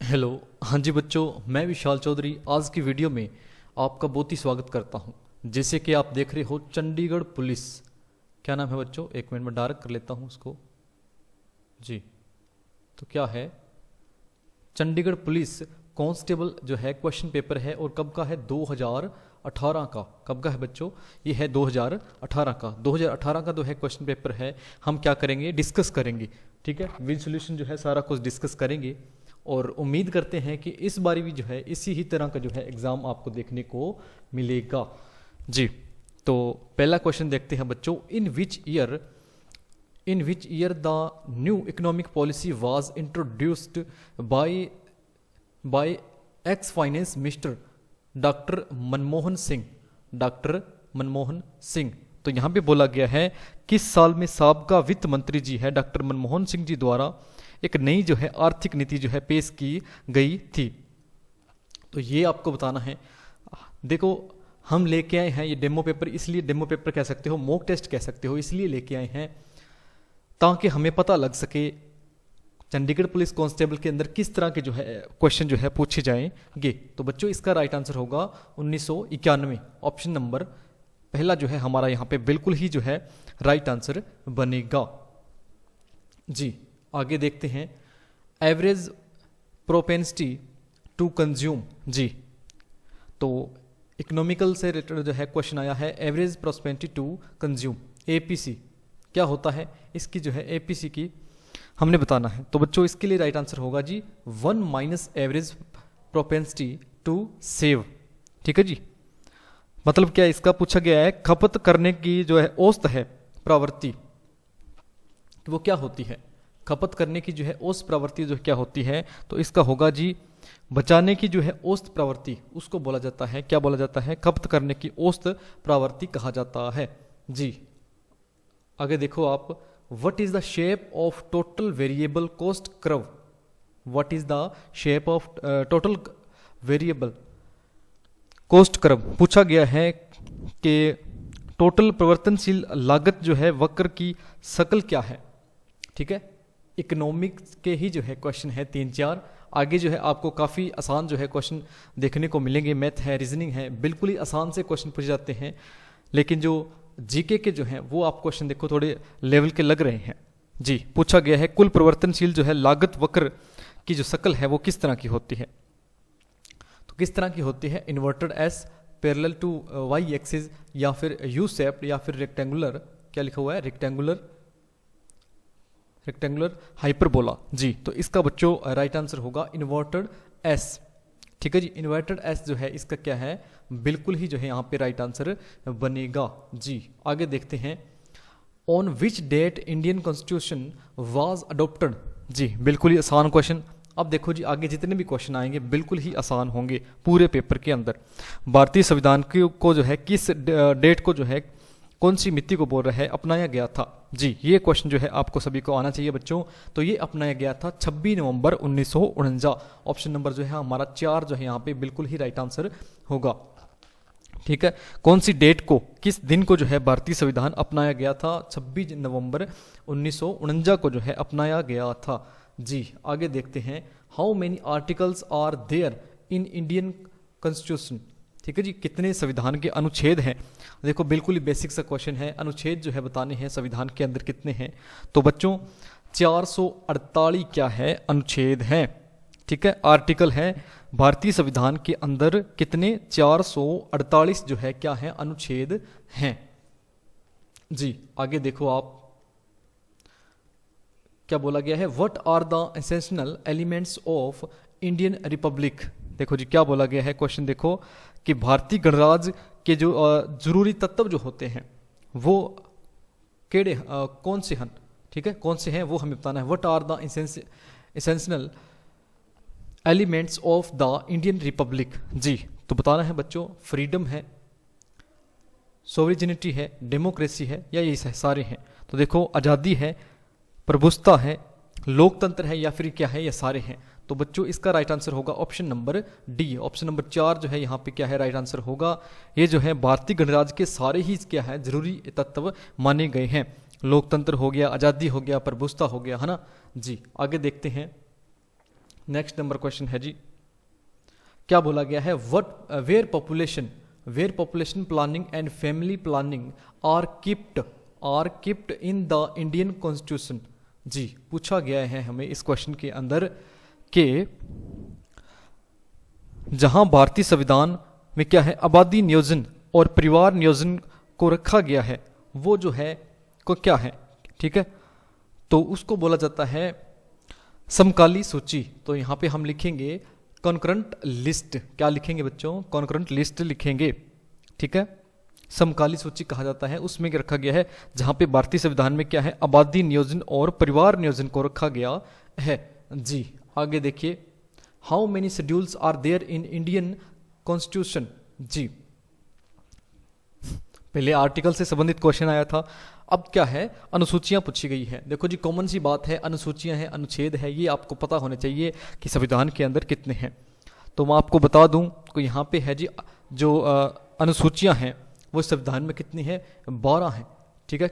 Hello. हाँ जी बच्चों, मैं विशाल चौधरी आज की वीडियो में आपका बहुत ही स्वागत करता हूँ। जैसे कि आप देख रहे हो चंडीगढ़ पुलिस, क्या नाम है बच्चों, एक मिनट में डायरेक्ट कर लेता हूँ उसको जी। तो क्या है, चंडीगढ़ पुलिस कांस्टेबल जो है क्वेश्चन पेपर है और कब का है, 2018 का। कब का है बच्चों, ये है 2018 का। 2018 का जो है क्वेश्चन पेपर है, हम क्या करेंगे, डिस्कस करेंगे। ठीक है, विद सॉल्यूशन जो है सारा कुछ डिस्कस करेंगे और उम्मीद करते हैं कि इस बारी भी जो है इसी ही तरह का जो है एग्ज़ाम आपको देखने को मिलेगा जी। तो पहला क्वेश्चन देखते हैं बच्चों, in which year the new economic policy was introduced by ex finance minister doctor Manmohan Singh. Doctor Manmohan Singh. तो यहाँ पे बोला गया है किस साल में साबका वित्त मंत्री जी है डॉक्टर मनमोहन सिंह जी द्वारा एक नई जो है आर्थिक नीति जो है पेश की गई थी। तो ये आपको बताना है। देखो, हम लेके आए हैं ये डेमो पेपर, इसलिए डेमो पेपर कह सकते हो, मॉक टेस्ट कह सकते हो, इसलिए लेके आए हैं ताकि हमें पता लग सके चंडीगढ़ पुलिस कांस्टेबल के अंदर किस तरह के जो है क्वेश्चन जो है पूछे जाएंगे। तो बच्चों इसका राइट आंसर होगा 1991। ऑप्शन नंबर पहला जो है हमारा यहाँ पे बिल्कुल ही जो है राइट आंसर बनेगा जी। आगे देखते हैं, एवरेज प्रोपेंसिटी टू कंज्यूम जी। तो इकोनॉमिकल से रिलेटेड जो है क्वेश्चन आया है, average propensity to consume, APC क्या होता है, इसकी जो है एपीसी की हमने बताना है। तो बच्चों इसके लिए राइट आंसर होगा जी 1 minus average propensity to save. ठीक है जी, मतलब क्या इसका पूछा गया है, खपत करने की जो है औसत है प्रवृत्ति, तो वो क्या होती है, खपत करने की जो है औसत प्रवृत्ति जो क्या होती है। तो इसका होगा जी बचाने की जो है औसत प्रवृत्ति, उसको बोला जाता है, क्या बोला जाता है, खपत करने की औसत प्रवृत्ति कहा जाता है जी। आगे देखो आप, what is the shape of total variable cost curve. What is the shape of total variable cost curve, पूछा गया है कि टोटल परिवर्तनशील लागत जो है वक्र की शक्ल क्या है। ठीक है, इकोनॉमिक्स के ही जो है क्वेश्चन है 3-4। आगे जो है आपको काफ़ी आसान जो है क्वेश्चन देखने को मिलेंगे, मैथ है, रीजनिंग है, बिल्कुल ही आसान से क्वेश्चन पूछे जाते हैं। लेकिन जो जीके के जो हैं वो आप क्वेश्चन देखो थोड़े लेवल के लग रहे हैं जी। पूछा गया है कुल परिवर्तनशील जो है लागत वक्र की जो शक्ल है वो किस तरह की होती है। तो किस तरह की होती है, inverted S, parallel to Y axis, या फिर यू शेप्ड, या फिर रेक्टेंगुलर, क्या लिखा हुआ है, रेक्टेंगुलर हाइपरबोला जी। तो इसका बच्चों राइट आंसर होगा इन्वर्टेड एस। ठीक है जी, इन्वर्टेड एस जो है इसका क्या है, बिल्कुल ही जो है यहाँ पे राइट आंसर बनेगा जी। आगे देखते हैं, on which date Indian constitution was adopted जी। बिल्कुल ही आसान क्वेश्चन। अब देखो जी, आगे जितने भी क्वेश्चन आएंगे बिल्कुल ही आसान होंगे पूरे पेपर के अंदर। भारतीय संविधान को जो है किस डेट को जो है कौन सी मिति को बोल रहा है अपनाया गया था जी। ये क्वेश्चन जो है आपको सभी को आना चाहिए बच्चों। तो ये अपनाया गया था 26 नवंबर 1949। ऑप्शन नंबर जो है हमारा 4 जो है यहाँ पे बिल्कुल ही राइट आंसर होगा। ठीक है, कौन सी डेट को, किस दिन को जो है भारतीय संविधान अपनाया गया था, 26 नवंबर 1949 को जो है अपनाया गया था जी। आगे देखते हैं, how many articles are there in Indian constitution. ठीक है जी, कितने संविधान के अनुच्छेद हैं। देखो बिल्कुल ही बेसिक सा क्वेश्चन है, अनुच्छेद जो है बताने हैं संविधान के अंदर कितने हैं। तो बच्चों 448 क्या है, अनुच्छेद हैं। ठीक है, आर्टिकल है भारतीय संविधान के अंदर कितने, 448 जो है क्या है, अनुच्छेद हैं जी। आगे देखो आप, क्या बोला गया है, what are the essential elements of Indian republic. देखो जी क्या बोला गया है, क्वेश्चन देखो कि भारतीय गणराज्य के जो जरूरी तत्व जो होते हैं वो केड़े कौन से हैं। ठीक है, कौन से हैं वो हमें बताना है। What are the essential elements of the Indian republic जी। तो बताना है बच्चों, फ्रीडम है, सोवरेनिटी है, डेमोक्रेसी है, या ये सारे हैं। तो देखो आज़ादी है, प्रभुसत्ता है, लोकतंत्र है, या फिर क्या है, ये सारे हैं। तो बच्चों इसका राइट आंसर होगा option number D. Option number 4 जो है यहाँ पे क्या है, राइट आंसर होगा। ये जो है भारतीय गणराज्य के सारे ही क्या है जरूरी तत्व माने गए हैं। लोकतंत्र हो गया, आज़ादी हो गया, प्रभुसत्ता हो गया, है ना जी। आगे देखते हैं, नेक्स्ट नंबर क्वेश्चन है जी, क्या बोला गया है, where population planning and family planning are kept in the Indian constitution. जी, पूछा गया है हमें इस क्वेश्चन के अंदर कि जहां भारतीय संविधान में क्या है, आबादी नियोजन और परिवार नियोजन को रखा गया है, वो जो है को क्या है, ठीक है, तो उसको बोला जाता है समकाली सूची। तो यहां पे हम लिखेंगे कॉन्करेंट लिस्ट। क्या लिखेंगे बच्चों, कॉन्करेंट लिस्ट लिखेंगे, ठीक है। समकाली सूची कहा जाता है, उसमें क्या रखा गया है, जहां पे भारतीय संविधान में क्या है, आबादी नियोजन और परिवार नियोजन को रखा गया है। जी, आगे देखिए, how many schedules are there in Indian constitution. जी, पहले आर्टिकल से संबंधित क्वेश्चन आया था, अब क्या है, अनुसूचियां पूछी गई है। देखो जी, कॉमन सी बात है, अनुसूचियां हैं, अनुच्छेद है, ये आपको पता होने चाहिए कि संविधान के अंदर कितने हैं। तो मैं आपको बता दूं तो यहाँ पे है जी, जो अनुसूचियां हैं वो संविधान में कितनी है, 12 हैं, ठीक है।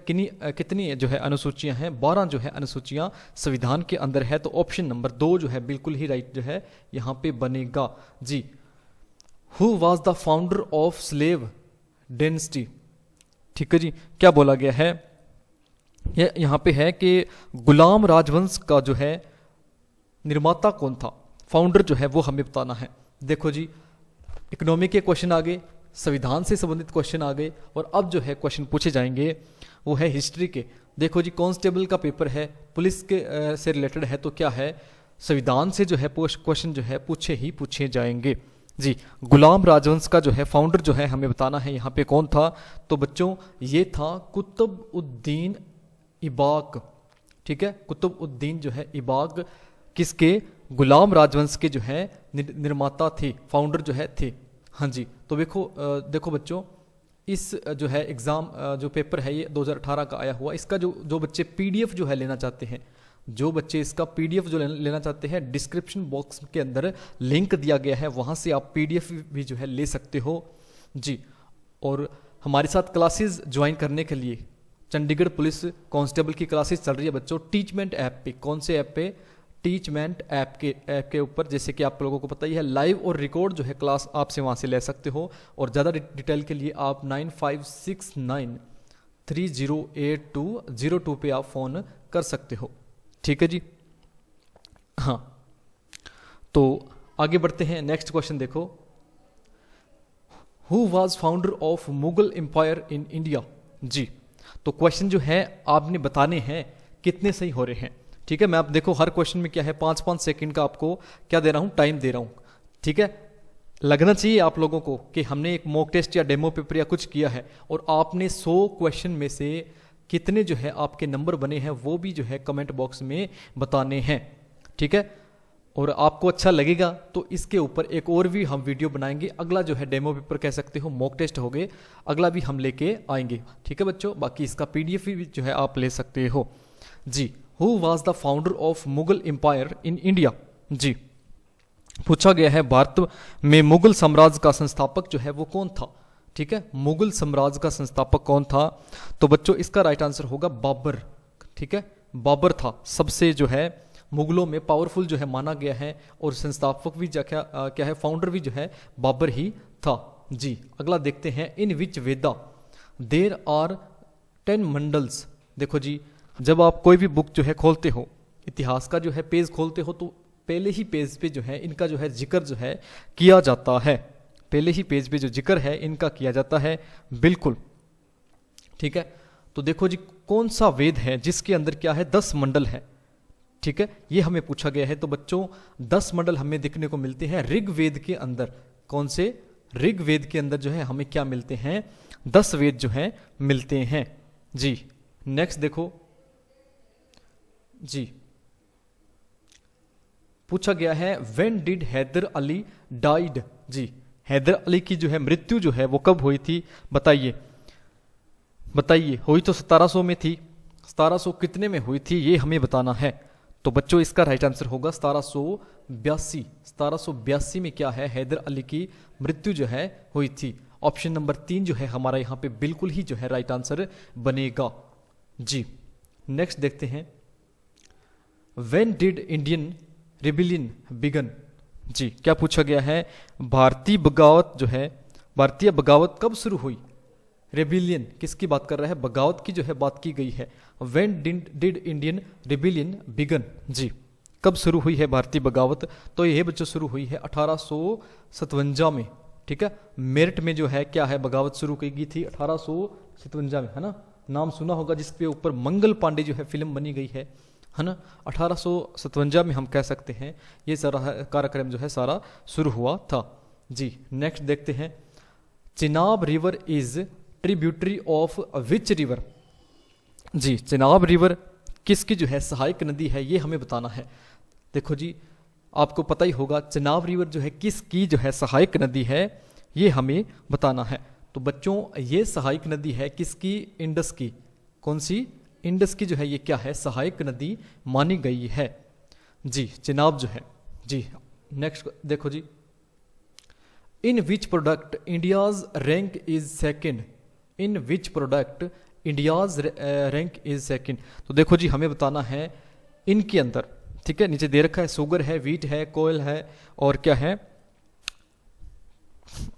कितनी जो है अनुसूचियां हैं, 12 जो है अनुसूचियां संविधान के अंदर है। तो ऑप्शन नंबर 2 जो है बिल्कुल ही राइट जो है यहाँ पे बनेगा। जी, who was the founder of slave dynasty, ठीक है जी, क्या बोला गया है, यहाँ पे है कि गुलाम राजवंश का जो है निर्माता कौन था, फाउंडर जो है वो हमें बताना है। देखो जी, इकोनॉमी के क्वेश्चन आ गए, संविधान से संबंधित क्वेश्चन आ गए, और अब जो है क्वेश्चन पूछे जाएंगे वो है हिस्ट्री के। देखो जी, कांस्टेबल का पेपर है, पुलिस के से रिलेटेड है, तो क्या है, संविधान से जो है क्वेश्चन जो है पूछे जाएंगे। जी, गुलाम राजवंश का जो है फाउंडर जो है हमें बताना है यहाँ पे कौन था। तो बच्चों ये था कुतुब उद्दीन इबाक, ठीक है, कुतुब उद्दीन जो है इबाक किसके, गुलाम राजवंश के जो है निर्माता थे, फाउंडर जो है थे। हाँ जी, तो देखो बच्चों, इस जो है एग्ज़ाम जो पेपर है ये 2018 का आया हुआ, इसका जो बच्चे पीडीएफ जो है लेना चाहते हैं, जो बच्चे इसका पीडीएफ जो लेना चाहते हैं, डिस्क्रिप्शन बॉक्स के अंदर लिंक दिया गया है, वहाँ से आप पीडीएफ भी जो है ले सकते हो। जी, और हमारे साथ क्लासेस ज्वाइन करने के लिए चंडीगढ़ पुलिस कांस्टेबल की क्लासेस चल रही है बच्चों, टीचमेंट ऐप पे। कौन से ऐप पे, टीचमेंट ऐप के ऊपर, जैसे कि आप लोगों को पता ही है, लाइव और रिकॉर्ड जो है क्लास आपसे वहाँ से ले सकते हो। और ज़्यादा डिटेल के लिए आप 9569308202 पे आप फ़ोन कर सकते हो, ठीक है जी। हाँ, तो आगे बढ़ते हैं, नेक्स्ट क्वेश्चन देखो, who was founder of Mughal empire in India. जी, तो क्वेश्चन जो है आपने बताने हैं कितने सही हो रहे हैं, ठीक है। मैं आप देखो हर क्वेश्चन में क्या है, 5-5 सेकंड का आपको क्या दे रहा हूं, टाइम दे रहा हूं, ठीक है। लगना चाहिए आप लोगों को कि हमने एक मॉक टेस्ट या डेमो पेपर या कुछ किया है, और आपने 100 क्वेश्चन में से कितने जो है आपके नंबर बने हैं वो भी जो है कमेंट बॉक्स में बताने हैं, ठीक है। और आपको अच्छा लगेगा तो इसके ऊपर एक और भी हम वीडियो बनाएंगे। अगला जो है डेमो पेपर कह सकते हो, मॉक टेस्ट हो गए, अगला भी हम लेके आएंगे, ठीक है बच्चों। बाकी इसका पीडीएफ भी जो है आप ले सकते हो। जी, who was the founder of Mughal empire in India. जी, पूछा गया है भारत में मुगल साम्राज्य का संस्थापक जो है वो कौन था, ठीक है। मुगल साम्राज्य का संस्थापक कौन था, तो बच्चों इसका राइट आंसर होगा बाबर, ठीक है। बाबर था, सबसे जो है मुगलों में पावरफुल जो है माना गया है, और संस्थापक भी क्या है, फाउंडर भी जो है बाबर ही था। जी, अगला देखते हैं, इन विच वेदा देर आर 10 मंडल्स। देखो जी, जब आप कोई भी बुक जो है खोलते हो, इतिहास का जो है पेज खोलते हो, तो पहले ही पेज पे जो है इनका जो है जिक्र जो है किया जाता है, पहले ही पेज पे जो जिक्र है इनका किया जाता है, बिल्कुल, ठीक है। तो देखो जी, कौन सा वेद है जिसके अंदर क्या है, 10 मंडल है, ठीक है, ये हमें पूछा गया है। तो बच्चों 10 मंडल हमें देखने को मिलते हैं ऋग्वेद के अंदर। कौन से, ऋग्वेद के अंदर जो है हमें क्या मिलते हैं, 10 वेद जो है मिलते हैं। जी, नेक्स्ट देखो, जी पूछा गया है, when did Hyder Ali died. जी, हैदर अली की जो है मृत्यु जो है वो कब हुई थी, बताइए बताइए। हुई तो 1700 में थी, 1700 कितने में हुई थी ये हमें बताना है। तो बच्चों इसका राइट आंसर होगा 1782। 1782 में क्या है, हैदर अली की मृत्यु जो है हुई थी। ऑप्शन नंबर 3 जो है हमारा यहाँ पे बिल्कुल ही जो है राइट आंसर बनेगा। जी, नेक्स्ट देखते हैं, when did Indian rebellion began? जी, क्या पूछा गया है? भारतीय बगावत जो है, भारतीय बगावत कब शुरू हुई? रेबिलियन किसकी बात कर रहा है? बगावत की जो है बात की गई है। When did Indian rebellion began? जी, कब शुरू हुई है भारतीय बगावत? तो ये बच्चों शुरू हुई है 1857 में। ठीक है, मेरठ में जो है क्या है बगावत शुरू की गई थी 1857 में, है ना? नाम सुना होगा, जिसके ऊपर मंगल पांडे जो है फिल्म बनी गई है ना? 1857 में हम कह सकते हैं ये सारा कार्यक्रम जो है सारा शुरू हुआ था। जी, नेक्स्ट देखते हैं। Chenab river is tributary of which river? जी, चिनाब रिवर किसकी जो है सहायक नदी है, ये हमें बताना है। देखो जी, आपको पता ही होगा चिनाब रिवर जो है किसकी जो है सहायक नदी है, ये हमें बताना है। तो बच्चों ये सहायक नदी है किसकी? इंडस की। कौन सी? इंडस की जो है ये क्या है सहायक नदी मानी गई है। जी, चिनाब जो है। जी, नेक्स्ट देखो जी। In which product India's rank is second? In which product India's rank is second? तो देखो जी, हमें बताना है इनके अंदर। ठीक है, नीचे दे रखा है शुगर है, व्हीट है, कोयल है और क्या है?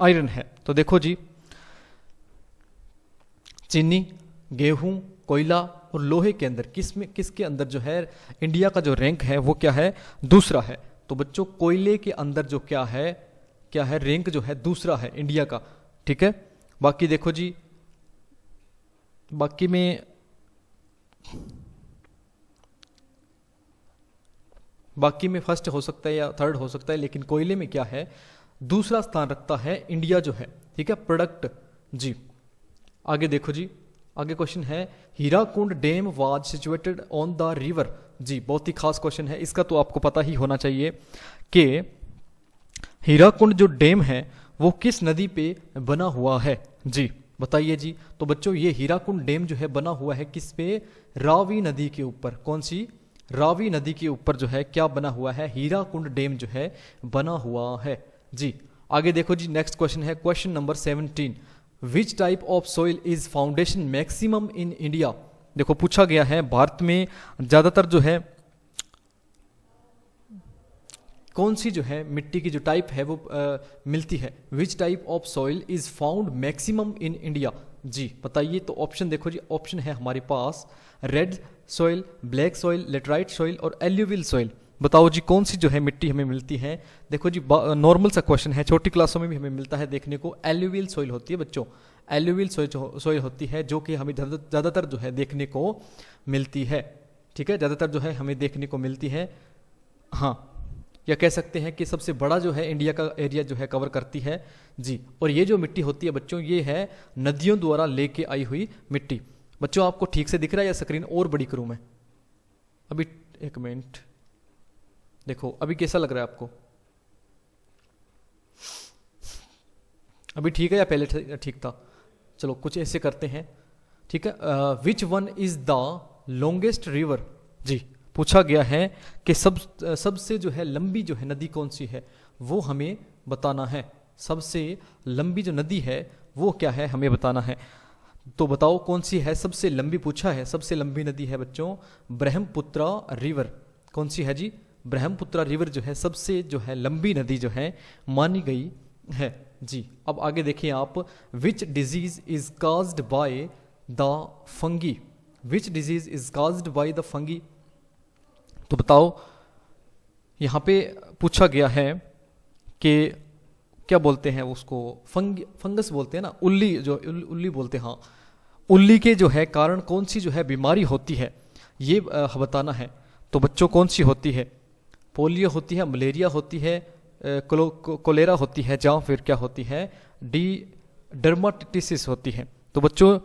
आयरन है। तो देखो जी, चीनी, गेहूं, कोयला और लोहे के अंदर किसके अंदर जो है इंडिया का जो रैंक है वो क्या है? दूसरा है। तो बच्चों कोयले के अंदर जो क्या है रैंक जो है दूसरा है इंडिया का। ठीक है, बाकी देखो जी, बाकी में फर्स्ट हो सकता है या थर्ड हो सकता है, लेकिन कोयले में क्या है दूसरा स्थान रखता है इंडिया जो है। ठीक है, प्रोडक्ट। जी, आगे देखो जी, आगे क्वेश्चन है Hirakud dam was situated on the river? जी, बहुत ही खास क्वेश्चन है, इसका तो आपको पता ही होना चाहिए कि हीराकुंड जो डैम है वो किस नदी पे बना हुआ है। जी, बताइए जी। तो बच्चों ये हीराकुंड डैम जो है बना हुआ है किस पे? रावी नदी के ऊपर। कौन सी? रावी नदी के ऊपर जो है क्या बना हुआ है? हीराकुंड डैम जो है बना हुआ है। जी, आगे देखो जी, नेक्स्ट क्वेश्चन है question number 17। Which type of soil is foundation maximum in India? देखो पूछा गया है भारत में ज्यादातर जो है कौन सी जो है मिट्टी की जो टाइप है वो मिलती है। Which type of soil is found maximum in India? जी, बताइए। तो ऑप्शन देखो जी, ऑप्शन है हमारे पास red soil, black soil, laterite soil और एल्यूवियल सॉइल। बताओ जी कौन सी जो है मिट्टी हमें मिलती है। देखो जी, नॉर्मल सा क्वेश्चन है, छोटी क्लासों में भी हमें मिलता है देखने को। एल्यूवियल सॉइल होती है बच्चों, एल्यूवियल सॉइल होती है जो कि हमें ज़्यादातर जो है देखने को मिलती है। ठीक है, ज़्यादातर जो है हमें देखने को मिलती है। हाँ, या कह सकते हैं कि सबसे बड़ा जो है इंडिया का एरिया जो है कवर करती है। जी, और ये जो मिट्टी होती है बच्चों ये है नदियों द्वारा लेके आई हुई मिट्टी। बच्चों आपको ठीक से दिख रहा है या स्क्रीन और बड़ी करूं मैं? अभी एक मिनट, देखो अभी कैसा लग रहा है आपको? अभी ठीक है या पहले ठीक था? चलो कुछ ऐसे करते हैं। ठीक है, which one is the longest river? जी, पूछा गया है कि सबसे जो है लंबी जो है नदी कौन सी है वो हमें बताना है। सबसे लंबी जो नदी है वो क्या है हमें बताना है। तो बताओ कौन सी है सबसे लंबी? पूछा है सबसे लंबी नदी है बच्चों ब्रह्मपुत्रा रिवर। कौन सी है जी? ब्रह्मपुत्रा रिवर जो है सबसे जो है लंबी नदी जो है मानी गई है। जी, अब आगे देखिए आप। Which disease is caused by the fungi? Which disease is caused by the fungi? तो बताओ, यहाँ पे पूछा गया है कि क्या बोलते हैं उसको? फंगस बोलते हैं ना, उल्ली बोलते हैं। हाँ, उल्ली के जो है कारण कौन सी जो है बीमारी होती है ये बताना है। तो बच्चों कौन सी होती है? पोलियो होती है, मलेरिया होती है, कोलेरा होती है, या फिर क्या होती है? डर्माटिटिस होती है। तो बच्चों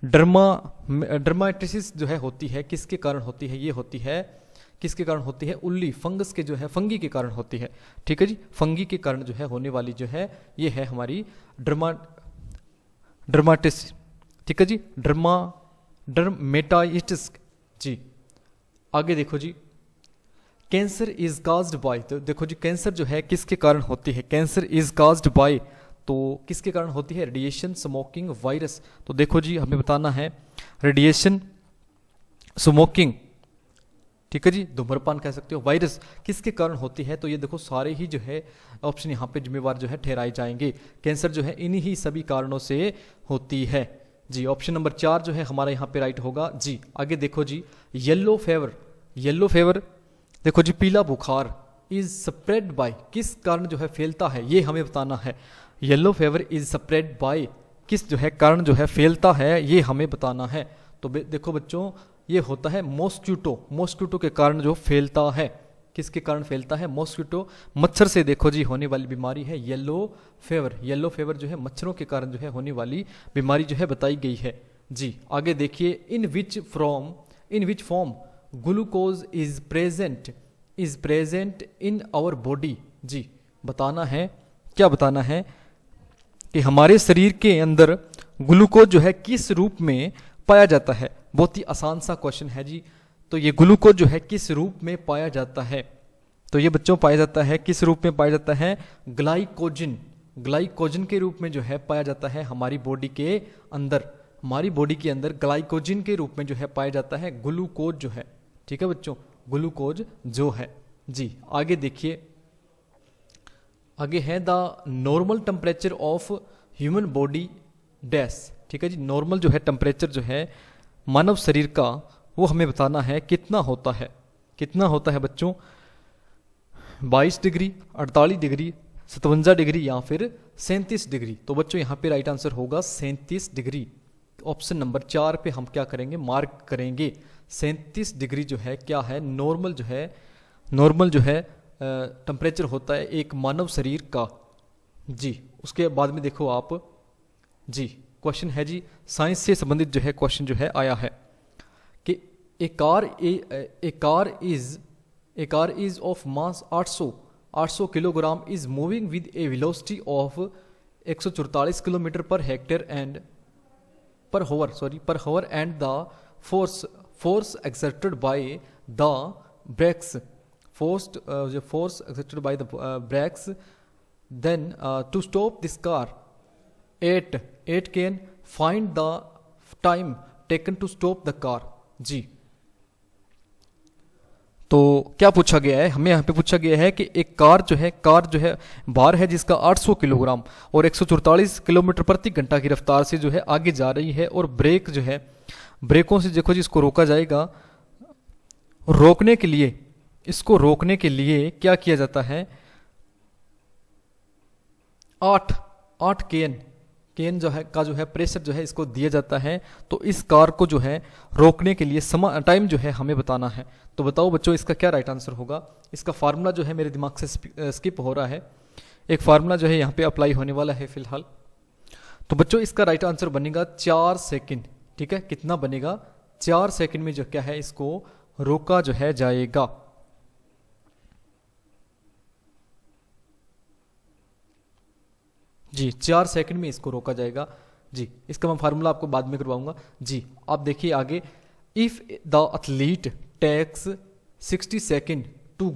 डर्माटिटिस जो है होती है किसके कारण होती है? ये होती है किसके कारण होती है? उल्ली, फंगस के जो है फंगी के कारण होती है। ठीक है जी, फंगी के कारण जो है होने वाली जो है ये है हमारी डर्माटिस। ठीक है जी, डर्मेटाइटिस। जी, आगे देखो जी, कैंसर इज काज्ड बाय। तो देखो जी, कैंसर जो है किसके कारण होती है? कैंसर इज काज्ड बाय, तो किसके कारण होती है? Radiation, smoking, virus. तो देखो जी, हमें बताना है रेडिएशन, स्मोकिंग। ठीक है जी, धूम्रपान कह सकते हो। वायरस किसके कारण होती है, तो ये देखो सारे ही जो है ऑप्शन यहाँ पे जिम्मेवार जो है ठहराए जाएंगे। कैंसर जो है इन्हीं ही सभी कारणों से होती है जी। ऑप्शन नंबर 4 जो है हमारा यहाँ पे राइट होगा जी। आगे देखो जी, येलो फेवर, येलो फेवर देखो जी, पीला बुखार इज स्प्रेड बाय, किस कारण जो है फैलता है, ये हमें बताना है। Yellow favour is spread by, किस जो है कारण जो है फैलता है, ये हमें बताना है। तो देखो बच्चों, ये होता है मॉस्क्यूटो, मॉस्क्यूटो के कारण जो फैलता है। किसके कारण फैलता है, मॉस्क्यूटो, मच्छर से देखो जी होने वाली बीमारी है येलो फेवर। येलो फेवर जो है मच्छरों के कारण जो है होने वाली बीमारी जो है बताई गई है जी। आगे देखिए, in which form glucose is present in our body जी। बताना है, क्या बताना है कि हमारे शरीर के अंदर ग्लूकोज जो है किस रूप में पाया जाता है। बहुत ही आसान सा क्वेश्चन है जी। तो ये ग्लूकोज जो है किस रूप में पाया जाता है, तो ये बच्चों पाया जाता है किस रूप में पाया जाता है, ग्लाइकोजन, ग्लाइकोजन के रूप में जो है पाया जाता है हमारी बॉडी के अंदर। हमारी बॉडी के अंदर ग्लाइकोजन के रूप में जो है पाया जाता है ग्लूकोज जो है। ठीक है बच्चों, ग्लूकोज जो है जी। आगे देखिए, आगे है the normal temperature of human body dash. ठीक है जी, नॉर्मल जो है टेम्परेचर जो है मानव शरीर का, वो हमें बताना है कितना होता है। कितना होता है बच्चों, 22 डिग्री, 48 डिग्री, 57 डिग्री या फिर 37 डिग्री। तो बच्चों यहाँ पे राइट आंसर होगा 37 डिग्री। ऑप्शन नंबर 4 पे हम क्या करेंगे, मार्क करेंगे। 37 डिग्री जो है क्या है, नॉर्मल जो है टेम्परेचर होता है एक मानव शरीर का जी। उसके बाद में देखो आप जी, क्वेश्चन है जी, साइंस से संबंधित जो है क्वेश्चन जो है आया है कि a car is of mass 800 kilogram is moving with a velocity of 144 kilometre per hectare and per hour and the force exerted by the brakes, force exerted by the brakes, then to stop this car 8 can find the time taken to stop the car जी। तो क्या पूछा गया है, हमें यहाँ पे पूछा गया है कि एक कार जो है भार है जिसका 800 किलोग्राम और 144 किलोमीटर प्रति घंटा की रफ्तार से जो है आगे जा रही है, और ब्रेक जो है, ब्रेकों से देखो जिसको रोका जाएगा। इसको रोकने के लिए क्या किया जाता है, 8 केन जो है प्रेशर जो है इसको दिया जाता है। तो इस कार को जो है रोकने के लिए टाइम जो है हमें बताना है। तो बताओ बच्चों इसका क्या राइट आंसर होगा। इसका फार्मूला जो है मेरे दिमाग से स्किप हो रहा है, एक फार्मूला जो है यहाँ पे अप्लाई होने वाला है फिलहाल। तो बच्चों इसका राइट आंसर बनेगा 4 सेकंड। ठीक है, कितना बनेगा, 4 सेकंड में जो क्या है इसको रोका जो है जाएगा जी। 4 सेकंड में इसको रोका जाएगा जी। इसका मैं फार्मूला आपको बाद में करवाऊंगा जी। आप देखिए आगे, if the athlete takes 60 second to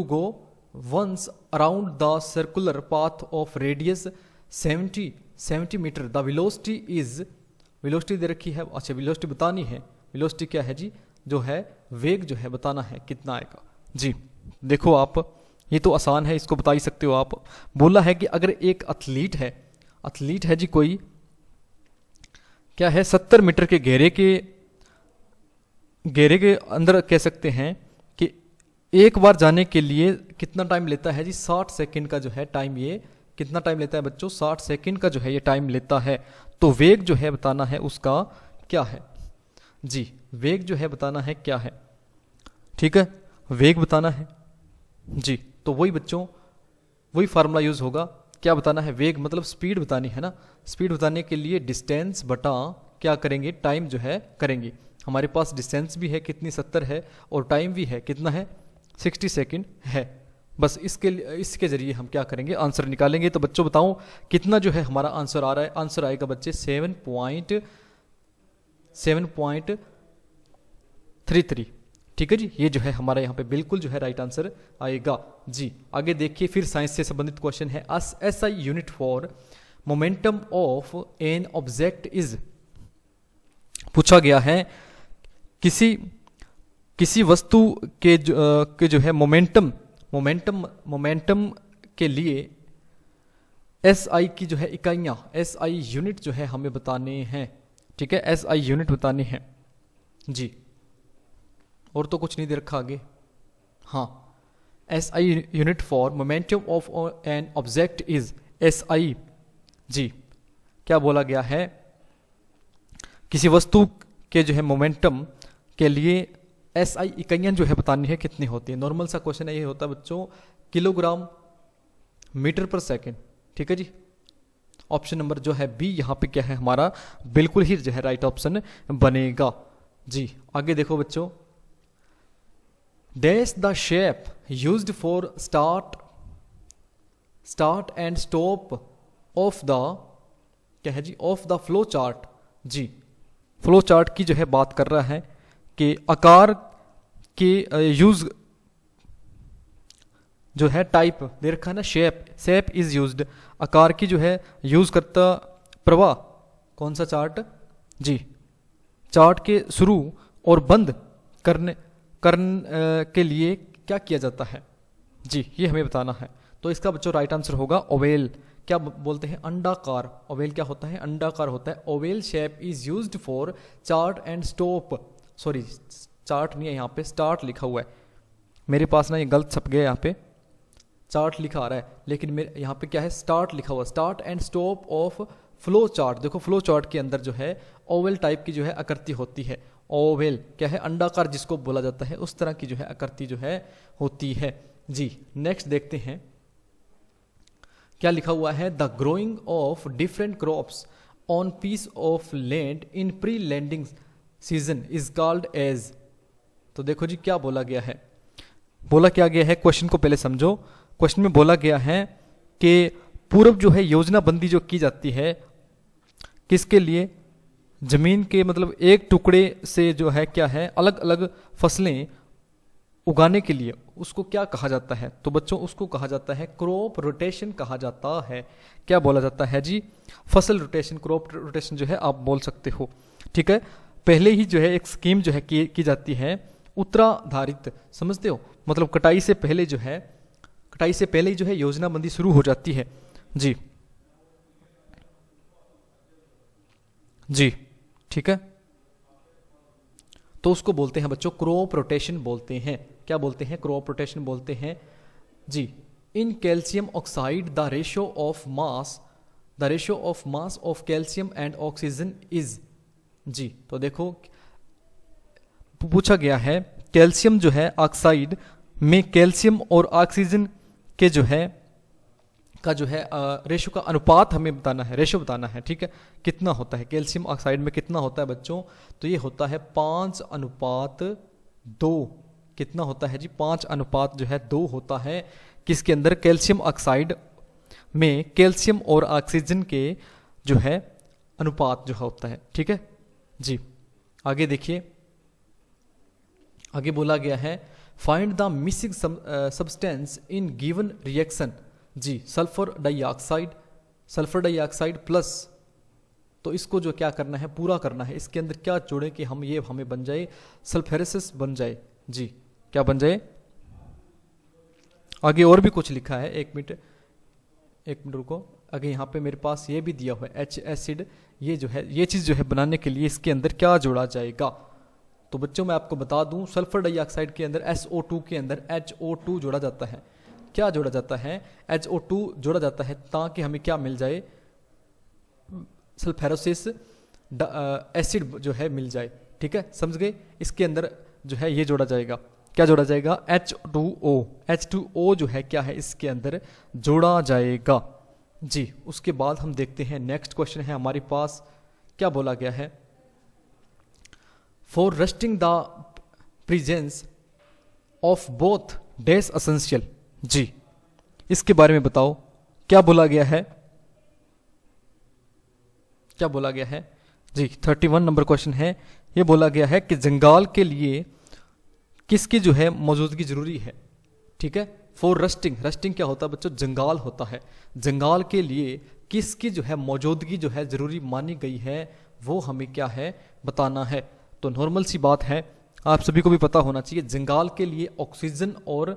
go once around the circular path of radius 70 metre, the velocity दे रखी है। अच्छा, वेलोसिटी बतानी है। वेलोसिटी क्या है जी, जो है वेग जो है बताना है कितना आएगा जी। देखो आप, ये तो आसान है, इसको बता ही सकते हो आप। बोला है कि अगर एक एथलीट है जी, कोई क्या है 70 मीटर के घेरे के अंदर कह सकते हैं कि एक बार जाने के लिए कितना टाइम लेता है जी, 60 सेकंड का जो है टाइम। ये कितना टाइम लेता है बच्चों, 60 सेकंड का जो है ये टाइम लेता है। तो वेग जो है बताना है उसका क्या है जी, वेग जो है बताना है क्या है। ठीक है, वेग बताना है जी। तो वही बच्चों, वही फार्मूला यूज होगा। क्या बताना है, वेग मतलब स्पीड बतानी है ना। स्पीड बताने के लिए डिस्टेंस बटा क्या करेंगे, टाइम जो है करेंगे। हमारे पास डिस्टेंस भी है कितनी, 70 है, और टाइम भी है कितना है, 60 सेकंड है। बस इसके जरिए हम क्या करेंगे, आंसर निकालेंगे। तो बच्चों बताओ कितना जो है हमारा आंसर आ रहा है। आंसर आएगा बच्चे 7.33। ठीक है जी, ये जो है हमारा यहाँ पे बिल्कुल जो है राइट आंसर आएगा जी। आगे देखिए, फिर साइंस से संबंधित क्वेश्चन है। SI unit for momentum of an object is. पूछा गया है किसी वस्तु के जो है मोमेंटम के लिए SI की जो है इकाइयाँ, SI यूनिट जो है हमें बताने हैं। ठीक है, SI यूनिट बताने हैं जी। और तो कुछ नहीं दे रखा आगे। हाँ, SI unit for momentum of an object is SI जी। क्या बोला गया है, किसी वस्तु के जो है मोमेंटम के लिए SI इकाइयाँ जो है बतानी है कितनी होती है। नॉर्मल सा क्वेश्चन है, ये होता है बच्चों किलोग्राम मीटर पर सेकेंड। ठीक है जी, ऑप्शन नंबर जो है बी यहाँ पे क्या है हमारा बिल्कुल ही जो है राइट ऑप्शन बनेगा जी। आगे देखो बच्चों, dash the shape used for start and stop of the क्या है जी, ऑफ द फ्लो चार्ट जी। फ्लो चार्ट की जो है बात कर रहा है कि आकार के यूज जो है टाइप दे रखा है ना, शेप इज यूज्ड, आकार की जो है यूज करता प्रवाह कौन सा चार्ट जी। चार्ट के शुरू और बंद करने के लिए क्या किया जाता है जी, ये हमें बताना है। तो इसका बच्चों राइट आंसर होगा ओवेल। क्या बोलते हैं, अंडाकार। ओवेल क्या होता है, अंडाकार होता है। Oval shape is used for chart and stop, sorry chart नहीं है यहाँ पे, स्टार्ट लिखा हुआ है मेरे पास ना, ये गलत छप गया यहाँ पे, चार्ट लिखा आ रहा है लेकिन मेरे यहाँ पे क्या है स्टार्ट लिखा हुआ। Start and stop of flow chart. देखो फ्लो चार्ट के अंदर जो है ओवेल टाइप की जो है आकृति होती है। ओवेल क्या है, अंडाकार जिसको बोला जाता है, उस तरह की जो है आकृति जो है होती है जी। नेक्स्ट देखते हैं क्या लिखा हुआ है, the growing of different crops on piece of land in pre landing season is called as. तो देखो जी क्या बोला गया है, बोला क्या गया है, क्वेश्चन को पहले समझो। क्वेश्चन में बोला गया है कि पूर्व जो है योजनाबंदी जो की जाती है किसके लिए, जमीन के मतलब एक टुकड़े से जो है क्या है अलग अलग फसलें उगाने के लिए, उसको क्या कहा जाता है। तो बच्चों उसको कहा जाता है क्रॉप रोटेशन कहा जाता है। क्या बोला जाता है जी, फसल रोटेशन, क्रॉप रोटेशन जो है आप बोल सकते हो। ठीक है, पहले ही जो है एक स्कीम जो है की जाती है उत्तराधारित, समझते हो, मतलब कटाई से पहले जो है, कटाई से पहले ही जो है योजनाबंदी शुरू हो जाती है जी जी। ठीक है, तो उसको बोलते हैं बच्चों क्रॉप रोटेशन बोलते हैं। क्या बोलते हैं, क्रॉप रोटेशन बोलते हैं जी। In calcium oxide the ratio of mass of calcium and oxygen is जी। तो देखो पूछा गया है कैल्शियम जो है ऑक्साइड में कैल्शियम और ऑक्सीजन के जो है का जो है रेशो का अनुपात हमें बताना है, रेशो बताना है। ठीक है, कितना होता है कैल्शियम ऑक्साइड में, कितना होता है बच्चों, तो ये होता है 5:2। कितना होता है जी, 5:2 जो है 2 होता है किसके अंदर, कैल्शियम ऑक्साइड में कैल्शियम और ऑक्सीजन के जो है अनुपात जो होता है। ठीक है जी, आगे देखिए, आगे बोला गया है find the missing substance in given reaction जी। सल्फर डाइऑक्साइड प्लस, तो इसको जो क्या करना है पूरा करना है, इसके अंदर क्या जोड़े कि हम ये हमें बन जाए सल्फ्यूरस बन जाए जी। क्या बन जाए, आगे और भी कुछ लिखा है, एक मिनट रुको, आगे यहाँ पे मेरे पास ये भी दिया हुआ है H एसिड, ये जो है ये चीज़ जो है बनाने के लिए इसके अंदर क्या जोड़ा जाएगा। तो बच्चों मैं आपको बता दूं सल्फर डाइऑक्साइड के अंदर SO2 के अंदर HO2 जोड़ा जाता है। क्या जोड़ा जाता है, HO2 जोड़ा जाता है ताकि हमें क्या मिल जाए, सल्फ्यूरस एसिड जो है मिल जाए। ठीक है, समझ गए, इसके अंदर जो है ये जोड़ा जाएगा, क्या जोड़ा जाएगा, H2O जो है क्या है इसके अंदर जोड़ा जाएगा जी। उसके बाद हम देखते हैं नेक्स्ट क्वेश्चन है हमारे पास, क्या बोला गया है, for rusting the presence of both dash essential जी। इसके बारे में बताओ क्या बोला गया है, क्या बोला गया है जी। 31 नंबर क्वेश्चन है, ये बोला गया है कि जंगाल के लिए किसकी जो है मौजूदगी जरूरी है। ठीक है, फॉर रस्टिंग क्या होता है बच्चों, जंगाल होता है। जंगाल के लिए किसकी जो है मौजूदगी जो है जरूरी मानी गई है, वो हमें क्या है बताना है। तो नॉर्मल सी बात है, आप सभी को भी पता होना चाहिए, जंगाल के लिए ऑक्सीजन और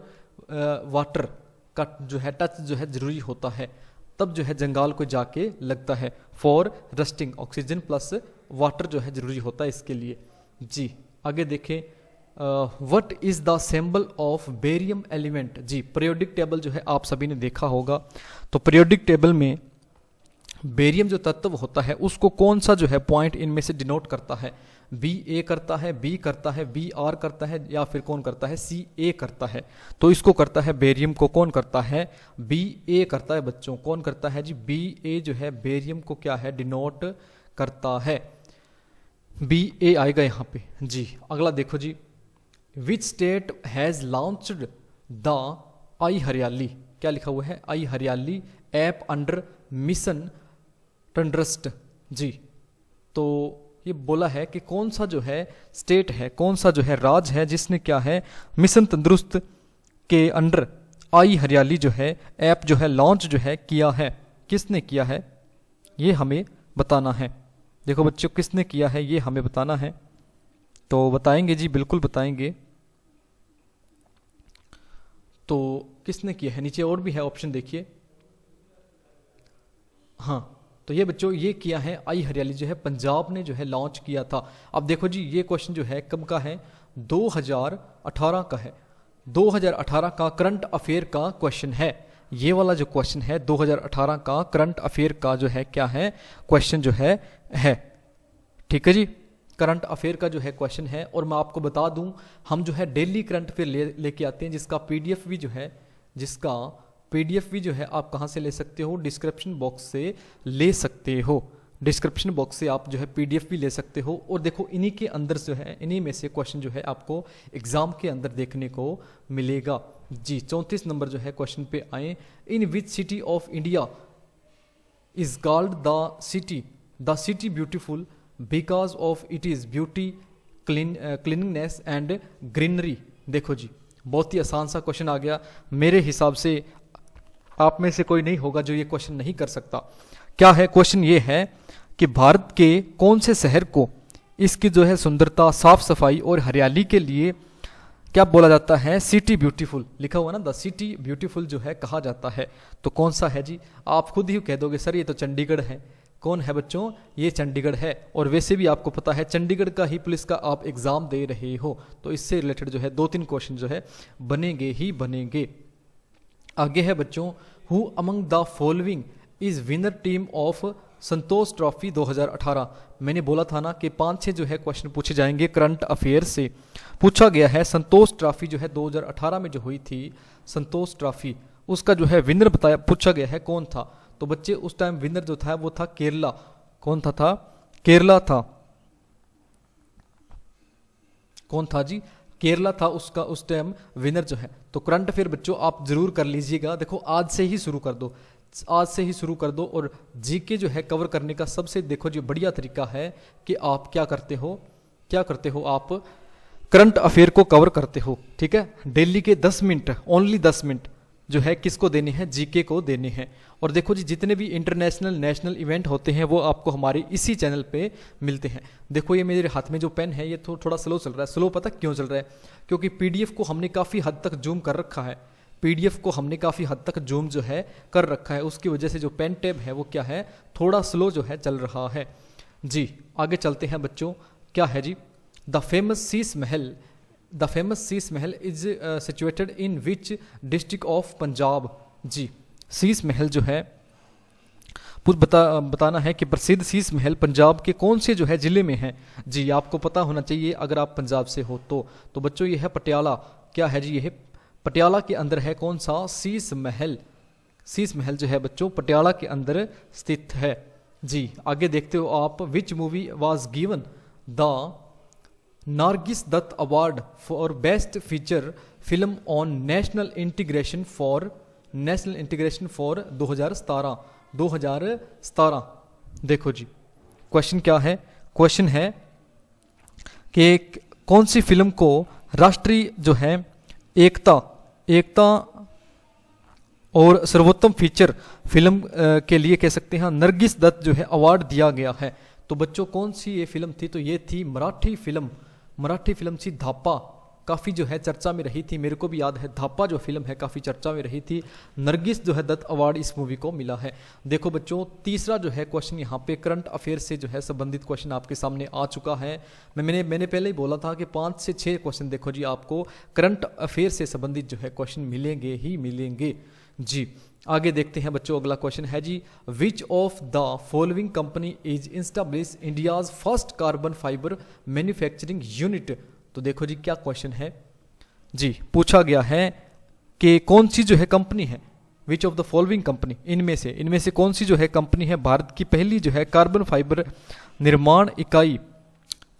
वाटर का जो है टच जो है जरूरी होता है, तब जो है जंगाल को जाके लगता है। For rusting oxygen plus water जो है जरूरी होता है इसके लिए। जी आगे देखें, what is the symbol of barium element. जी पीरियोडिक टेबल जो है आप सभी ने देखा होगा, तो पीरियोडिक टेबल में बेरियम जो तत्व होता है उसको कौन सा जो है पॉइंट इनमें से डिनोट करता है। बी ए करता है, बी करता है, बी आर करता है, या फिर कौन करता है, सी ए करता है। तो इसको करता है बेरियम को कौन करता है, बी ए करता है बच्चों। कौन करता है जी, बी ए जो है बेरियम को क्या है डिनोट करता है, बी ए आएगा यहाँ पे। जी अगला देखो जी, which state has launched the I Hariyali. क्या लिखा हुआ है, आई हरियाली ऐप अंडर मिशन तंदुरुस्त। जी तो ये बोला है कि कौन सा जो है स्टेट है, कौन सा जो है राज्य है जिसने क्या है मिशन तंदुरुस्त के अंडर आई हरियाली जो है ऐप जो है लॉन्च जो है किया है। किसने किया है ये हमें बताना है। देखो बच्चों किसने किया है ये हमें बताना है, तो बताएंगे जी, बिल्कुल बताएंगे। तो किसने किया है, नीचे और भी है ऑप्शन देखिए। हाँ तो ये बच्चों ये किया है आई हरियाली जो है पंजाब ने जो है लॉन्च किया था। अब देखो जी ये क्वेश्चन जो है कब का है, 2018 का है। 2018 का करंट अफेयर का क्वेश्चन है। ये वाला जो क्वेश्चन है 2018 का करंट अफेयर का जो है क्या है क्वेश्चन जो है। ठीक है जी, करंट अफेयर का जो है क्वेश्चन है। और मैं आपको बता दूं हम जो है डेली करंट अफेयर लेके आते हैं, जिसका पीडीएफ भी जो है, जिसका पीडीएफ भी जो है आप कहाँ से ले सकते हो, डिस्क्रिप्शन बॉक्स से ले सकते हो। डिस्क्रिप्शन बॉक्स से आप जो है पीडीएफ भी ले सकते हो। और देखो इन्हीं के अंदर जो है, इन्हीं में से क्वेश्चन जो है आपको एग्जाम के अंदर देखने को मिलेगा। जी 34 नंबर जो है क्वेश्चन पे आए, in which city of India is called the city beautiful because of it is beauty, cleaningness and greenery. देखो जी बहुत ही आसान सा क्वेश्चन आ गया। मेरे हिसाब से आप में से कोई नहीं होगा जो ये क्वेश्चन नहीं कर सकता। क्या है क्वेश्चन, ये है कि भारत के कौन से शहर को इसकी जो है सुंदरता, साफ सफाई और हरियाली के लिए क्या बोला जाता है, सिटी ब्यूटीफुल। लिखा हुआ ना, द सिटी ब्यूटीफुल जो है कहा जाता है। तो कौन सा है जी, आप खुद ही कह दोगे सर ये तो चंडीगढ़ है। कौन है बच्चों, ये चंडीगढ़ है। और वैसे भी आपको पता है चंडीगढ़ का ही पुलिस का आप एग्जाम दे रहे हो, तो इससे रिलेटेड जो है 2-3 क्वेश्चन जो है बनेंगे ही बनेंगे। आगे है बच्चों, who among the following is winner team of Santosh trophy 2018। मैंने बोला था ना कि 5-6 जो है क्वेश्चन पूछे जाएंगे करंट अफेयर से। पूछा गया है संतोष ट्रॉफी जो है 2018 में जो हुई थी संतोष ट्रॉफी, उसका जो है विनर बताया, पूछा गया है कौन था। तो बच्चे उस टाइम विनर जो था वो था केरला। कौन था केरला था। कौन था जी, केरला था उसका उस टाइम विनर जो है। तो करंट अफेयर बच्चों आप जरूर कर लीजिएगा। देखो आज से ही शुरू कर दो, आज से ही शुरू कर दो। और जीके जो है कवर करने का सबसे देखो जो बढ़िया तरीका है कि आप क्या करते हो आप करंट अफेयर को कवर करते हो। ठीक है, डेली के 10 मिनट, ओनली 10 मिनट जो है किसको देने हैं, जीके को देने हैं। और देखो जी जितने भी इंटरनेशनल नेशनल इवेंट होते हैं वो आपको हमारे इसी चैनल पे मिलते हैं। देखो ये मेरे हाथ में जो पेन है ये थोड़ा स्लो चल रहा है। स्लो पता क्यों चल रहा है, क्योंकि पीडीएफ को हमने काफ़ी हद तक जूम कर रखा है। पीडीएफ को हमने काफ़ी हद तक जूम जो है कर रखा है, उसकी वजह से जो पेन टैब है वो क्या है, थोड़ा स्लो जो है चल रहा है। जी आगे चलते हैं बच्चों। क्या है जी, the famous Sheesh Mahal is situated in which district of Punjab. जी शीश महल जो है बताना है कि प्रसिद्ध शीश महल पंजाब के कौन से जो है जिले में है। जी आपको पता होना चाहिए अगर आप पंजाब से हो तो बच्चों ये है पटियाला। क्या है जी, ये पटियाला के अंदर है कौन सा, शीश महल। शीश महल जो है बच्चों पटियाला के अंदर स्थित है। जी आगे देखते हो आप, which movie was given the Nargis Dutt award for best feature film on national integration for 2017। देखो जी क्वेश्चन क्या है, क्वेश्चन है कि कौन सी फिल्म को राष्ट्रीय जो है एकता और सर्वोत्तम फीचर फिल्म के लिए कह सकते हैं नरगिस दत्त जो है अवार्ड दिया गया है। तो बच्चों कौन सी ये फिल्म थी, तो ये थी मराठी फिल्म मराठी फिल्म थी धापा, काफ़ी जो है चर्चा में रही थी, मेरे को भी याद है धापा जो फिल्म है काफ़ी चर्चा में रही थी। नरगिस जो है दत्त अवार्ड इस मूवी को मिला है। देखो बच्चों, तीसरा जो है क्वेश्चन यहाँ पे करंट अफेयर से जो है संबंधित क्वेश्चन आपके सामने आ चुका है। मैंने पहले ही बोला था कि 5 से 6 क्वेश्चन देखो जी आपको करंट अफेयर से संबंधित जो है क्वेश्चन मिलेंगे ही मिलेंगे जी। आगे देखते हैं बच्चों, अगला क्वेश्चन है जी, which of the following company is establish India's first carbon fibre manufacturing unit. तो देखो जी क्या क्वेश्चन है जी, पूछा गया है कि कौन सी जो है कंपनी है, which of the following company, इनमें से कौन सी जो है कंपनी है भारत की पहली जो है कार्बन फाइबर निर्माण इकाई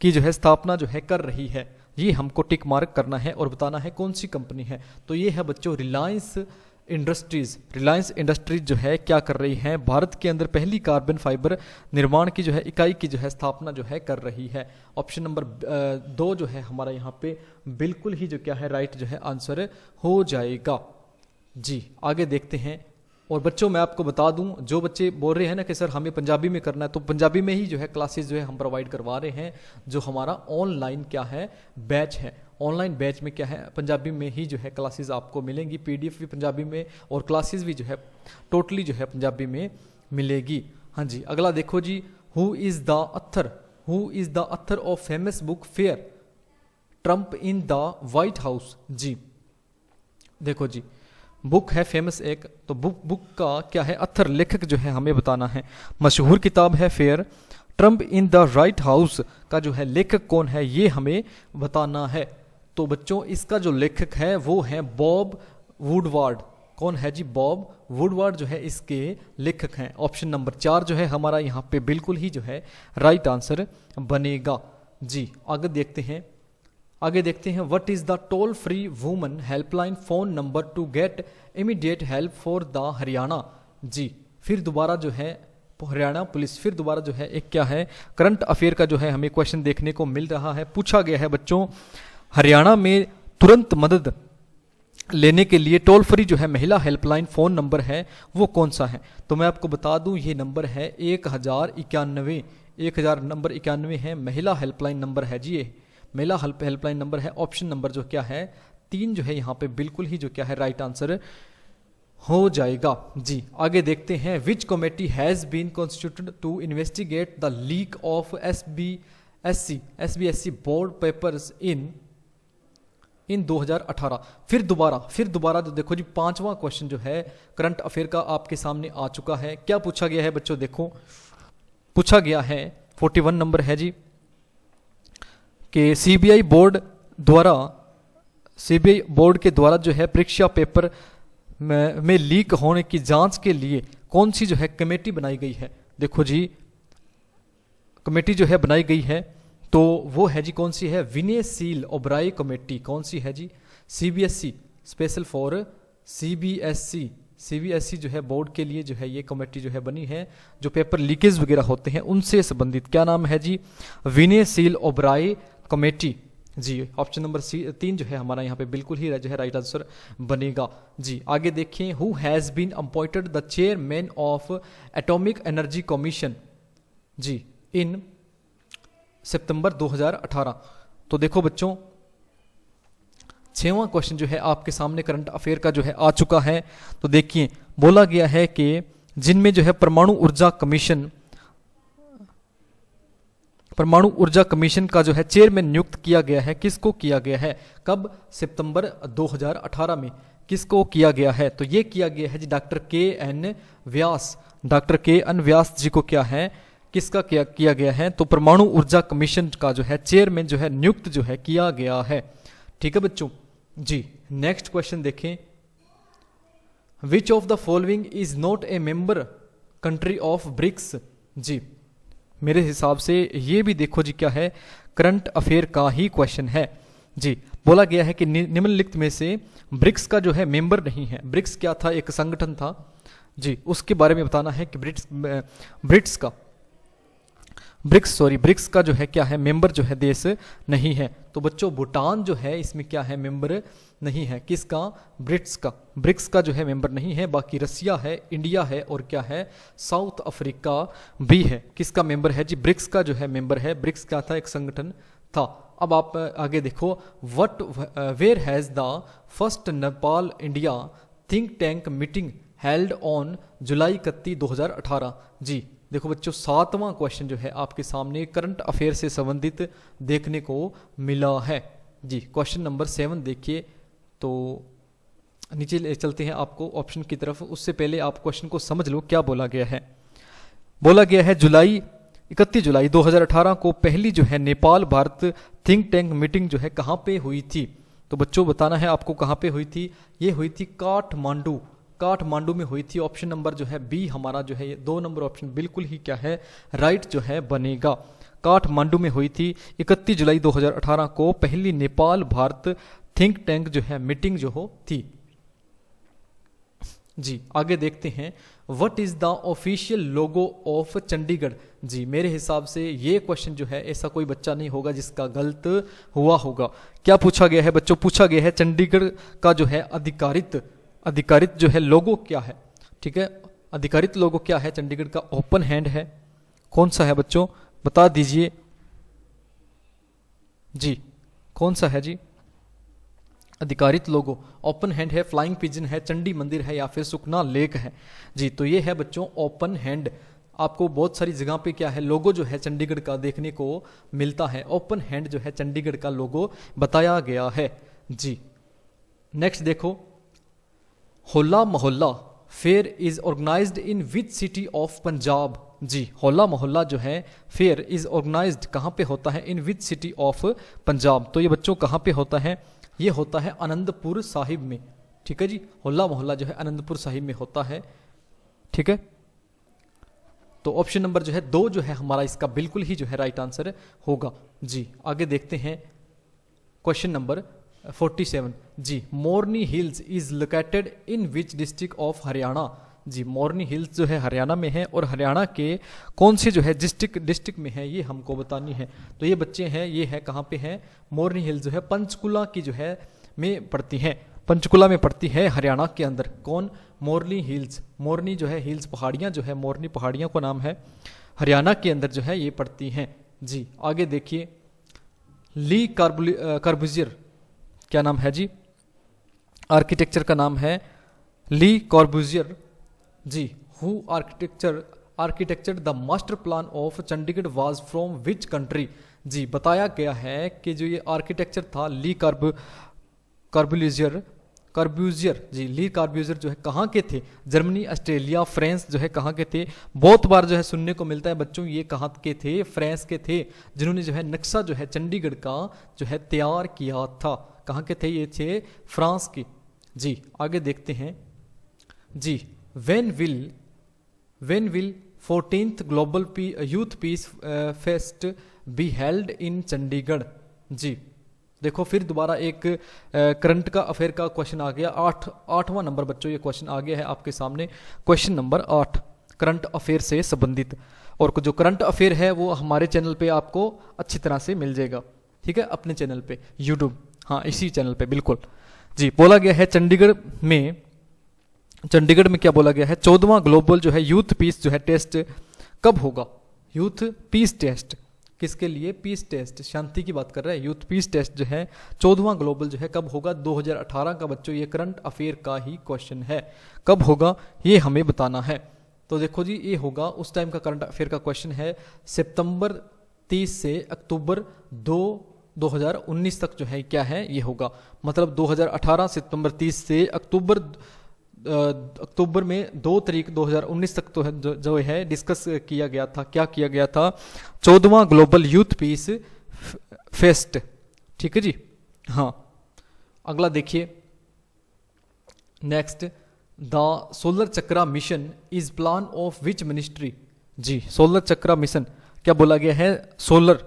की जो है स्थापना जो है कर रही है। ये हमको टिक मार्क करना है और बताना है कौन सी कंपनी है। तो ये है बच्चों रिलायंस इंडस्ट्रीज जो है क्या कर रही है, भारत के अंदर पहली कार्बन फाइबर निर्माण की जो है इकाई की जो है स्थापना जो है कर रही है। ऑप्शन नंबर 2 जो है हमारा यहाँ पे बिल्कुल ही जो क्या है राइट जो है आंसर हो जाएगा जी। आगे देखते हैं। और बच्चों मैं आपको बता दूं, जो बच्चे बोल रहे हैं ना कि सर हमें पंजाबी में करना है, तो पंजाबी में ही जो है क्लासेस जो है हम प्रोवाइड करवा रहे हैं। जो हमारा ऑनलाइन क्या है बैच है, ऑनलाइन बैच में क्या है पंजाबी में ही जो है क्लासेस आपको मिलेंगी, पीडीएफ भी पंजाबी में और क्लासेस भी जो है टोटली जो है पंजाबी में मिलेगी। हाँ जी, अगला देखो जी, who is the author of famous book Fear Trump in the White House. जी देखो जी, बुक है फेमस एक, तो बुक का क्या है अथर, लेखक जो है हमें बताना है। मशहूर किताब है fair, Trump in the right house का जो है लेखक कौन है ये हमें बताना है। तो बच्चों इसका जो लेखक है वो है बॉब वुडवार्ड। कौन है जी? बॉब वुडवार्ड जो है इसके लेखक हैं। ऑप्शन नंबर 4 जो है हमारा यहाँ पे बिल्कुल ही जो है राइट आंसर बनेगा जी। आगे देखते हैं what is the toll free woman helpline phone number to get immediate help for the Haryana. जी फिर दोबारा जो है हरियाणा पुलिस, फिर दोबारा जो है एक क्या है करंट अफेयर का जो है हमें क्वेश्चन देखने को मिल रहा है। पूछा गया है बच्चों हरियाणा में तुरंत मदद लेने के लिए टोल फ्री जो है महिला हेल्पलाइन फोन नंबर है वो कौन सा है? तो मैं आपको बता दूं ये नंबर है 1091 नंबर 91 है, महिला हेल्पलाइन नंबर है जी, ये महिला हेल्पलाइन नंबर है। ऑप्शन नंबर जो क्या है 3 जो है यहाँ पे बिल्कुल ही जो क्या है राइट आंसर हो जाएगा जी। आगे देखते हैं which committee has been constituted to investigate the leak of SBSE board papers in 2018। फिर दोबारा जो देखो जी 5वां क्वेश्चन जो है करंट अफेयर का आपके सामने आ चुका है। क्या पूछा गया है बच्चों? देखो पूछा गया है 41 नंबर है जी कि सीबीआई बोर्ड के द्वारा जो है परीक्षा पेपर में लीक होने की जांच के लिए कौन सी जो है कमेटी बनाई गई है? देखो जी कमेटी जो है बनाई गई है तो वो है जी कौन सी है? विनय सील ओबराय कमेटी। कौन सी है जी? सीबीएसई स्पेशल फॉर सीबीएसई जो है बोर्ड के लिए जो है ये कमेटी जो है बनी है, जो पेपर लीकेज वगैरह होते हैं उनसे संबंधित। क्या नाम है जी? विनय सील ओबराय कमेटी जी। ऑप्शन नंबर 3 जो है हमारा यहाँ पे बिल्कुल ही जो है राइट आंसर बनेगा जी। आगे देखें who has been appointed the chairman of atomic energy commission जी इन सितंबर 2018। तो देखो बच्चों 6वां क्वेश्चन जो है आपके सामने करंट अफेयर का जो है आ चुका है। तो देखिए बोला गया है कि जिनमें जो है परमाणु ऊर्जा कमीशन का जो है चेयरमैन नियुक्त किया गया है, किसको किया गया है? कब? सितंबर 2018 में। किसको किया गया है? तो ये किया गया है जी डॉक्टर के.एन. व्यास जी को क्या है किसका किया गया है? तो परमाणु ऊर्जा कमीशन का जो है चेयरमैन जो है नियुक्त जो है किया गया है। ठीक है बच्चों जी। नेक्स्ट क्वेश्चन देखें which of the following is not a member country of BRICS. जी मेरे हिसाब से ये भी देखो जी क्या है करंट अफेयर का ही क्वेश्चन है जी। बोला गया है कि निम्नलिखित में से ब्रिक्स का जो है मेंबर नहीं है। ब्रिक्स क्या था? एक संगठन था जी, उसके बारे में बताना है कि ब्रिक्स का जो है क्या है मेंबर जो है देश नहीं है। तो बच्चों भूटान जो है इसमें क्या है मेंबर नहीं है। किसका? ब्रिक्स का जो है मेंबर नहीं है। बाकी रसिया है, इंडिया है और क्या है साउथ अफ्रीका भी है। किसका मेंबर है जी? ब्रिक्स का जो है मेंबर है। ब्रिक्स क्या था? एक संगठन था अब आप आगे देखो, what where has the first Nepal India think tank meeting held on July 31, 2018। जी देखो बच्चों, 7वां क्वेश्चन जो है आपके सामने करंट अफेयर से संबंधित देखने को मिला है। जी क्वेश्चन नंबर 7 देखिए, तो नीचे ले चलते हैं आपको ऑप्शन की तरफ। उससे पहले आप क्वेश्चन को समझ लो क्या बोला गया है। बोला गया है 31 जुलाई 2018 को पहली जो है Nepal Bharat think tank meeting जो है कहाँ पे हुई थी। तो बच्चों बताना है आपको कहाँ पे हुई थी। ये हुई थी काठमांडू, काठमांडू में हुई थी। ऑप्शन नंबर जो है बी हमारा जो है, ये 2 नंबर ऑप्शन बिल्कुल ही क्या है, राइट जो है बनेगा। काठमांडू में हुई थी 31 जुलाई 2018 को पहली नेपाल भारत थिंक टैंक जो है मीटिंग जो हो थी। जी आगे देखते हैं, what is the official logo of Chandigarh. जी मेरे हिसाब से ये क्वेश्चन जो है ऐसा कोई बच्चा नहीं होगा जिसका गलत हुआ होगा। क्या पूछा गया है बच्चों, पूछा गया है चंडीगढ़ का जो है अधिकारित जो है लोगो क्या है। ठीक है, अधिकारित लोगो क्या है चंडीगढ़ का, ओपन हैंड है, कौन सा है बच्चों बता दीजिए। जी कौन सा है जी अधिकारित लोगो, ओपन हैंड है, फ्लाइंग पिजन है, चंडी मंदिर है या फिर सुखना लेक है। जी तो ये है बच्चों ओपन हैंड। आपको बहुत सारी जगह पे क्या है लोगो जो है चंडीगढ़ का देखने को मिलता है। ओपन हैंड जो है चंडीगढ़ का लोगो बताया गया है। जी नेक्स्ट देखो, Hola Mohalla fair is organised in which city of Punjab. जी होला मोहल्ला जो है फेयर इज ऑर्गेनाइज्ड कहाँ पे होता है, इन विच सिटी ऑफ पंजाब। तो ये बच्चों कहाँ पे होता है, ये होता है आनंदपुर साहिब में। ठीक है जी, होला मोहल्ला जो है आनंदपुर साहिब में होता है। ठीक है, तो ऑप्शन नंबर जो है 2 जो है हमारा इसका बिल्कुल ही जो है राइट आंसर होगा। जी आगे देखते हैं क्वेश्चन नंबर 47। जी Morni hills is located in which district of Haryana. जी मोरनी हिल्स जो है हरियाणा में है और हरियाणा के कौन से जो है डिस्ट्रिक्ट में है ये हमको बतानी है। तो ये बच्चे हैं, ये है कहाँ पे है, मोरनी हिल्स जो है पंचकुला की जो है में पड़ती है, पंचकुला में पड़ती है हरियाणा के अंदर। कौन, मोरनी हिल्स, मोरनी जो है हिल्स पहाड़ियाँ जो है, मोरनी पहाड़ियों का नाम है, हरियाणा के अंदर जो है ये पड़ती हैं। जी आगे देखिए, ली कॉर्बुजियर क्या नाम है जी, आर्किटेक्चर का नाम है ली कॉर्बुजियर। जी who architecture the master plan of Chandigarh was from which country. जी बताया गया है कि जो ये आर्किटेक्चर था ली कॉर्बुजियर, जी ली कॉर्बुजियर जो है कहाँ के थे, जर्मनी, ऑस्ट्रेलिया, फ्रांस जो है कहाँ के थे। बहुत बार जो है सुनने को मिलता है बच्चों ये कहाँ के थे, फ्रांस के थे, जिन्होंने जो है नक्शा जो है चंडीगढ़ का जो है तैयार किया था। कहाँ के थे, ये थे फ्रांस के। जी आगे देखते हैं। जी when will 14th global youth peace fest be held in Chandigarh. जी देखो फिर दोबारा एक करंट का अफेयर का क्वेश्चन आ गया। 8वां नंबर बच्चों ये क्वेश्चन आ गया है आपके सामने, क्वेश्चन नंबर 8 करंट अफेयर से संबंधित। और जो करंट अफेयर है वो हमारे चैनल पे आपको अच्छी तरह से मिल जाएगा। ठीक है, अपने चैनल पे यूट्यूब, हाँ इसी चैनल पे बिल्कुल। जी बोला गया है चंडीगढ़ में क्या बोला गया है, 14वां ग्लोबल जो है यूथ पीस जो है टेस्ट कब होगा। यूथ पीस टेस्ट किसके लिए, पीस टेस्ट, शांति की बात कर रहे हैं। यूथ पीस टेस्ट जो है 14वां ग्लोबल जो है कब होगा, 2018 का बच्चों ये करंट अफेयर का ही क्वेश्चन है। कब होगा ये हमें बताना है। तो देखो जी ये होगा उस टाइम का करंट अफेयर का क्वेश्चन है, सितंबर 30 से अक्टूबर 2019 तक जो है क्या है ये होगा। मतलब 2018 सितंबर 30 से अक्टूबर में 2 तारीख 2019 तक तो है जो है डिस्कस किया गया था। क्या किया गया था, 14वां ग्लोबल यूथ पीस फेस्ट। ठीक है जी, हाँ अगला देखिए next, the solar Chakra mission is plan of which ministry. जी सोलर चक्रा मिशन क्या बोला गया है, सोलर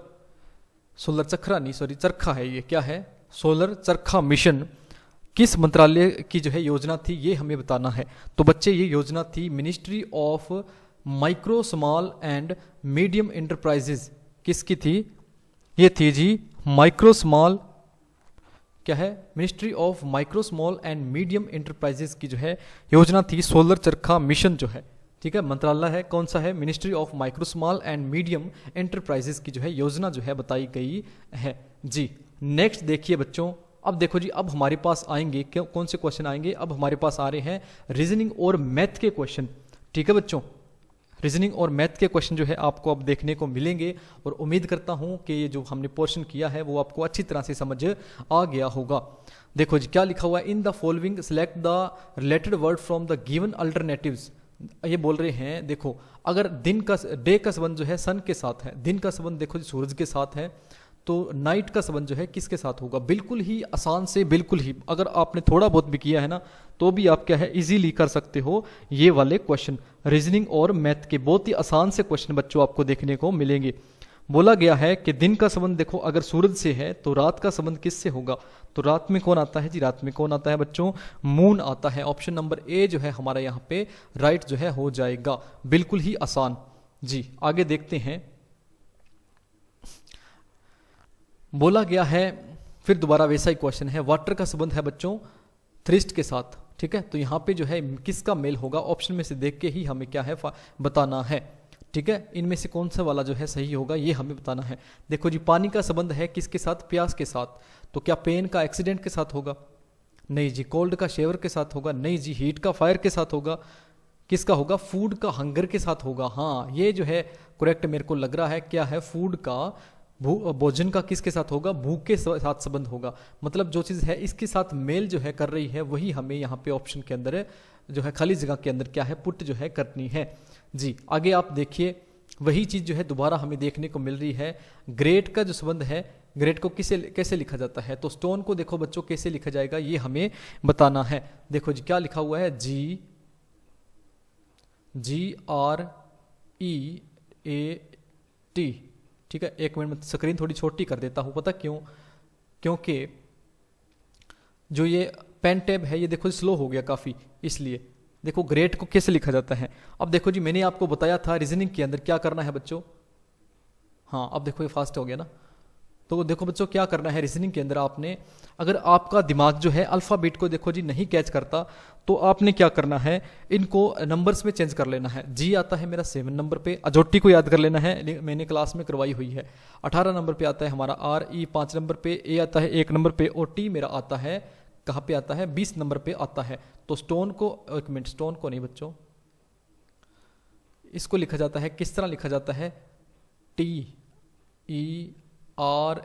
चक्रा नहीं सॉरी चरखा है ये, क्या है सोलर चरखा मिशन किस मंत्रालय की जो है योजना थी ये हमें बताना है। तो बच्चे ये योजना थी ministry of micro small and medium enterprises. किसकी थी, ये थी जी माइक्रो स्मॉल, क्या है, ministry of micro small and medium enterprises की जो है योजना थी सोलर चरखा मिशन जो है। ठीक है, मंत्रालय है, कौन सा है, ministry of micro small and medium enterprises की जो है योजना जो है बताई गई है जी। नेक्स्ट देखिए बच्चों, अब देखो जी, अब हमारे पास आएंगे कौन से क्वेश्चन आएंगे, अब हमारे पास आ रहे हैं रीजनिंग और मैथ के क्वेश्चन। ठीक है बच्चों, रीजनिंग और मैथ के क्वेश्चन जो है आपको अब देखने को मिलेंगे, और उम्मीद करता हूं कि ये जो हमने पोर्शन किया है वो आपको अच्छी तरह से समझ आ गया होगा। देखो जी क्या लिखा हुआ है, इन the following select the related word from the given alternatives. ये बोल रहे हैं, देखो अगर दिन का, डे का संबंध जो है सन के साथ है, दिन का संबंध देखो जी सूरज के साथ है, तो नाइट का संबंध जो है किसके साथ होगा। बिल्कुल ही आसान से, बिल्कुल ही, अगर आपने थोड़ा बहुत भी किया है ना तो भी आप क्या है इजीली कर सकते हो ये वाले क्वेश्चन। रीजनिंग और मैथ के बहुत ही आसान से क्वेश्चन बच्चों आपको देखने को मिलेंगे। बोला गया है कि दिन का संबंध देखो अगर सूरज से है तो रात का संबंध किससे होगा, तो रात में कौन आता है जी, रात में कौन आता है बच्चों, मून आता है। ऑप्शन नंबर ए जो है हमारा यहाँ पे राइट जो है हो जाएगा, बिल्कुल ही आसान जी। आगे देखते हैं, बोला गया है फिर दोबारा वैसा ही क्वेश्चन है, वाटर का संबंध है बच्चों थ्रिस्ट के साथ। ठीक है, तो यहाँ पे जो है किसका मेल होगा, ऑप्शन में से देख के ही हमें क्या है बताना है। ठीक है, इनमें से कौन सा वाला जो है सही होगा ये हमें बताना है। देखो जी, पानी का संबंध है किसके साथ, प्यास के साथ, तो क्या पेन का एक्सीडेंट के साथ होगा, नहीं जी। कोल्ड का शेवर के साथ होगा, नहीं जी। हीट का फायर के साथ होगा, किसका होगा, फूड का हंगर के साथ होगा। हाँ ये जो है करेक्ट मेरे को लग रहा है, क्या है, फूड का भोजन का किसके साथ होगा, भूख के साथ संबंध होगा। मतलब जो चीज़ है इसके साथ मेल जो है कर रही है वही हमें यहाँ पे ऑप्शन के अंदर जो है खाली जगह के अंदर क्या है पुट जो है करनी है जी। आगे आप देखिए, वही चीज़ जो है दोबारा हमें देखने को मिल रही है। ग्रेट का जो संबंध है, ग्रेट को कैसे लिखा जाता है, तो स्टोन को देखो बच्चों कैसे लिखा जाएगा ये हमें बताना है। देखो जी क्या लिखा हुआ है, GREAT। ठीक है, एक मिनट में स्क्रीन थोड़ी छोटी कर देता हूं, पता क्यों, क्योंकि जो ये पेन टैब है ये देखो स्लो हो गया काफ़ी, इसलिए। देखो ग्रेट को कैसे लिखा जाता है, अब देखो जी मैंने आपको बताया था रीजनिंग के अंदर क्या करना है बच्चों। हाँ अब देखो ये फास्ट हो गया ना, तो देखो बच्चों क्या करना है रीजनिंग के अंदर आपने, अगर आपका दिमाग जो है अल्फ़ाबेट को देखो जी नहीं कैच करता तो आपने क्या करना है, इनको नंबर्स में चेंज कर लेना है। जी आता है मेरा 7 नंबर पे, अजोटी को याद कर लेना है, मैंने क्लास में करवाई हुई है। 18 नंबर पे आता है हमारा RE 5 नंबर पे, ए आता है 1 नंबर पे, और टी मेरा आता है कहाँ पे आता है 20 नंबर पे आता है। तो स्टोन को, एक मिनट, स्टोन को नहीं बच्चों, इसको लिखा जाता है, किस तरह लिखा जाता है, TERAG,